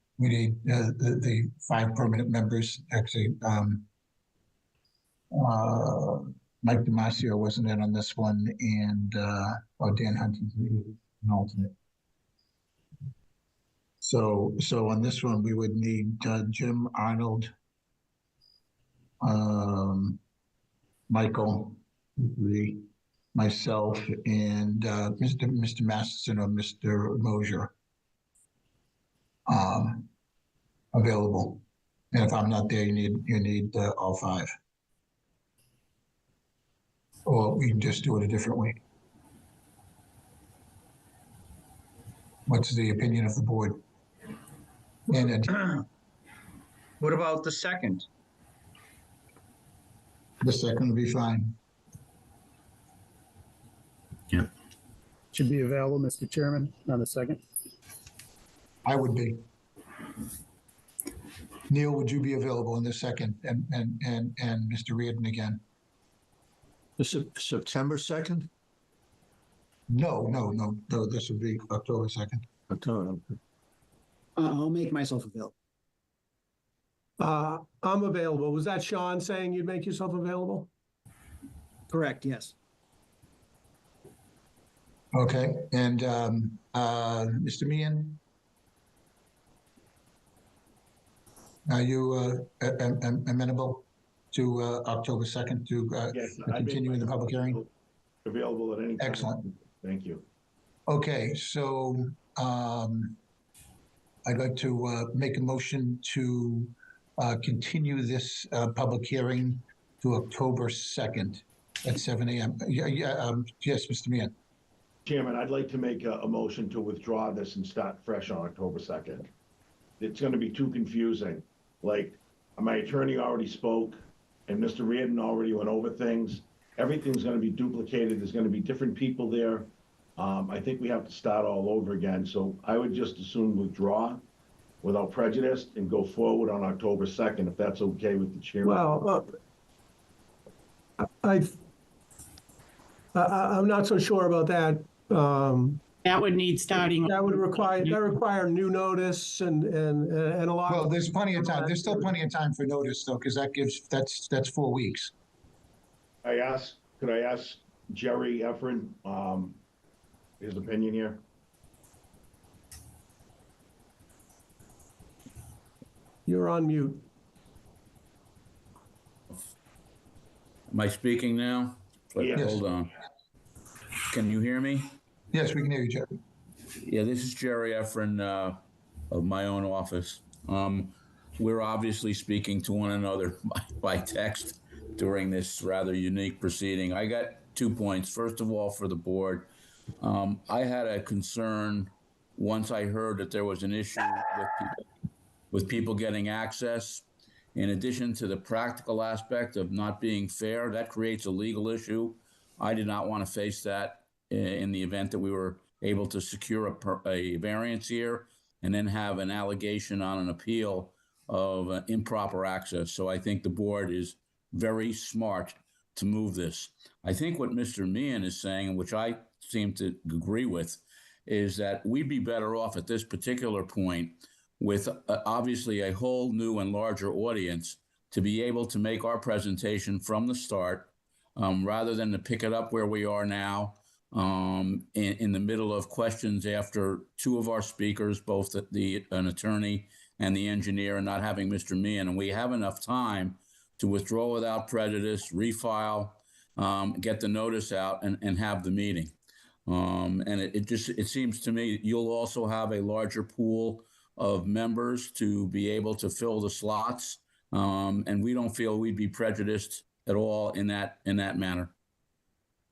5 permanent members. Actually, Mike Damasio wasn't in on this one, and Dan Huntington, an alternate. So on this one, we would need Jim Arnold, Michael, myself, and Mr. Masterson or Mr. Mosier available. And if I'm not there, you need all 5. Or we can just do it a different way. What's the opinion of the board? And What about the second? the second will be fine. Should be available, Mr. Chairman, on the second. I would be. Neil, would you be available in the second? And Mr. Reardon again? September 2nd? No, this would be October 2nd. October. I'll make myself available. I'm available. Was that Sean saying you'd make yourself available? Correct, yes. Okay, and Mr. Meehan? Are you amenable to October 2nd to continue in the public hearing? Available at any time. Excellent. Thank you. Okay, so I'd like to make a motion to continue this public hearing to October 2nd at 7 a.m. Yes, Mr. Meehan. Chairman, I'd like to make a motion to withdraw this and start fresh on October 2nd. It's going to be too confusing. Like, my attorney already spoke, and Mr. Reardon already went over things. Everything's going to be duplicated. There's going to be different people there. I think we have to start all over again. So I would just assume withdraw without prejudice and go forward on October 2nd, if that's okay with the chairman. Well, I'm not so sure about that. That would need starting. That would require new notice and a lot. Well, there's plenty of time. There's still plenty of time for notice though, because that's 4 weeks. Could I ask Jerry Efron his opinion here? You're on mute. Am I speaking now? Yes. Hold on. Can you hear me? Yes, we can hear you, Jerry. Yeah, this is Jerry Efron of my own office. We're obviously speaking to one another by text during this rather unique proceeding. I got 2 points. First of all, for the board, I had a concern once I heard that there was an issue with people getting access. In addition to the practical aspect of not being fair, that creates a legal issue. I did not want to face that in the event that we were able to secure a variance here and then have an allegation on an appeal of improper access. So I think the board is very smart to move this. I think what Mr. Meehan is saying, which I seem to agree with, is that we'd be better off at this particular point with obviously a whole new and larger audience to be able to make our presentation from the start, rather than to pick it up where we are now in the middle of questions after two of our speakers, both an attorney and the engineer, and not having Mr. Meehan. And we have enough time to withdraw without prejudice, refile, get the notice out, and have the meeting. And it seems to me you'll also have a larger pool of members to be able to fill the slots. And we don't feel we'd be prejudiced at all in that manner.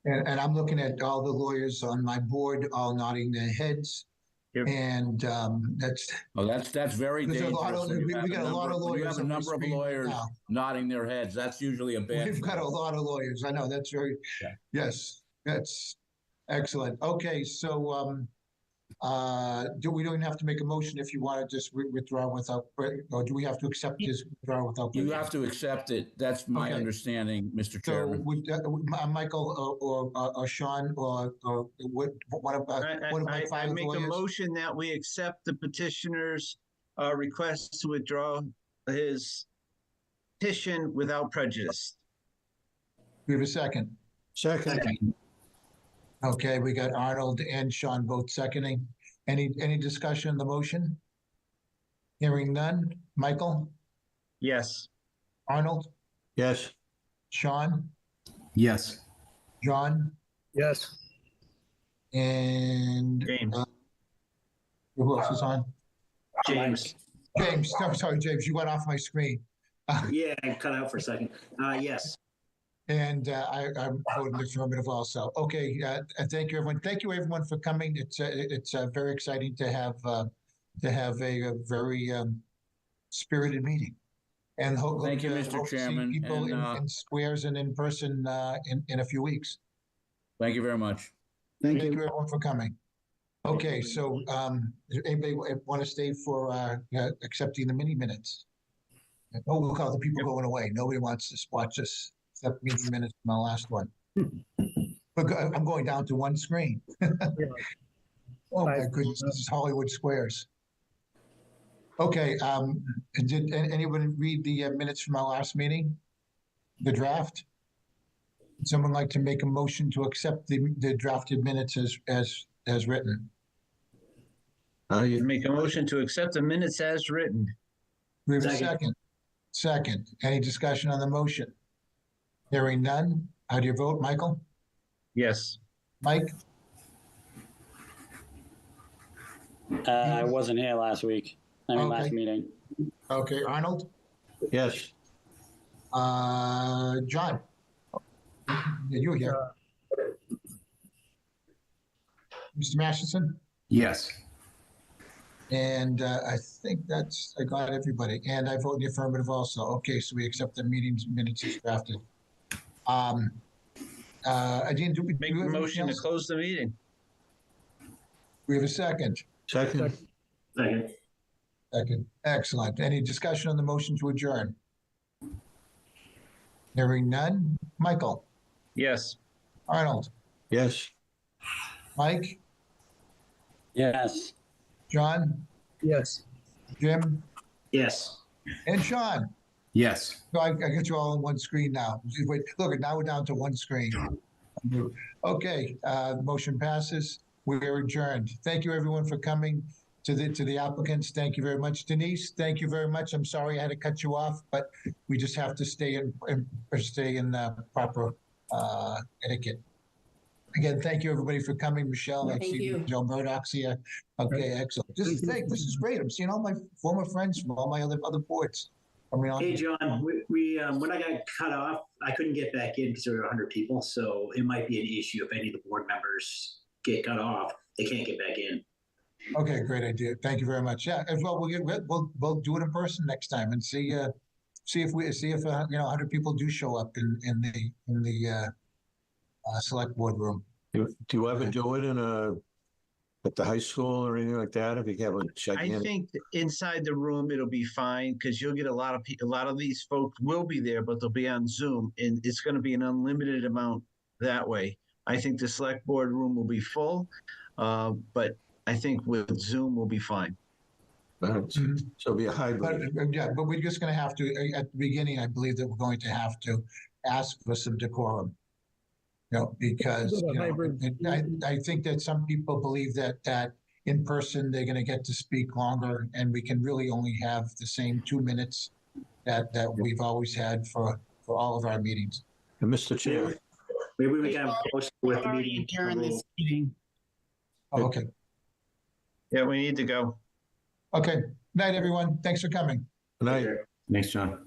And I'm looking at all the lawyers on my board, all nodding their heads. Yep. And that's very dangerous. We got a lot of lawyers. You have a number of lawyers nodding their heads. That's usually a bad. We've got a lot of lawyers. I know that's very. Yeah. Yes, that's excellent. Okay, so we don't have to make a motion if you want to just withdraw without, or do we have to accept this withdrawal without? You have to accept it. That's my understanding, Mr. Chairman. So Michael or Sean or what about I make a motion that we accept the petitioner's request to withdraw his petition without prejudice. We have a second. Second. Okay, we got Arnold and Sean both seconding. Any discussion on the motion? Hearing none. Michael? Yes. Arnold? Yes. Sean? Yes. John? Yes. And James. Who else is on? James. James. I'm sorry, James. You went off my screen. Yeah, I cut out for a second. Yes. And I'm voting affirmative also. Okay, thank you, everyone. Thank you, everyone, for coming. It's very exciting to have to have a very spirited meeting. And hope. Thank you, hope Mr. to see Chairman, People and, in squares and in person in a few weeks. Thank you very much. Thank you everyone for coming. Okay, so does anybody want to stay for accepting the mini minutes? Oh, we'll call the people going away. Nobody wants to watch us accept meeting minutes from the last one. I'm going down to one screen. Oh my goodness, this is Hollywood Squares. Okay, did anyone read the minutes from our last meeting? The draft? Would someone like to make a motion to accept the drafted minutes as written? You make a motion to accept the minutes as written. We have a second. Second. Any discussion on the motion? Hearing none. How do you vote, Michael? Yes. Mike? I wasn't here last week. Last meeting. Okay, Arnold? Yes. John? Yeah, you were here. Mr. Masterson? Yes. And I think I got everybody. And I vote in the affirmative also. Okay, so we accept the meeting's minutes as drafted. Again, do we Make a motion to close the meeting. We have a second. Second. Second. Second. Excellent. Any discussion on the motion to adjourn? Hearing none. Michael? Yes. Arnold? Yes. Mike? Yes. John? Yes. Jim? Yes. And Sean? Yes. So I got you all on one screen now. Wait, look, now we're down to one screen. Okay, motion passes. We are adjourned. Thank you, everyone, for coming. To the applicants, thank you very much. Denise, thank you very much. I'm sorry I had to cut you off, but we just have to stay in proper etiquette. Again, thank you, everybody, for coming. Michelle, I Thank see you. Joe Murdoch's here. Okay, excellent. This is great. I'm seeing all my former friends from all my other boards. Hey, John, we when I got cut off, I couldn't get back in because there were 100 people. So it might be an issue if any of the board members get cut off. They can't get back in. Okay, great idea. Thank you very much. Yeah, as well, we'll do it in person next time and see if 100 people do show up in the select board room. Do you ever do it at the high school or anything like that? If you have a gigantic... I think inside the room it'll be fine because you'll get a lot of these folks will be there, but they'll be on Zoom, and it's going to be an unlimited amount that way. I think the select board room will be full, but I think with Zoom we'll be fine. So it'll be a hybrid. But we're just going to have to, at the beginning, I believe that we're going to have to ask for some decorum. Because I think that some people believe that in person they're going to get to speak longer, and we can really only have the same 2 minutes that we've always had for all of our meetings. And Mr. Chair. Maybe we can have a post with the meeting. During this meeting. Oh, okay. Yeah, we need to go. Okay. Night, everyone. Thanks for coming. Good night. Thanks, John.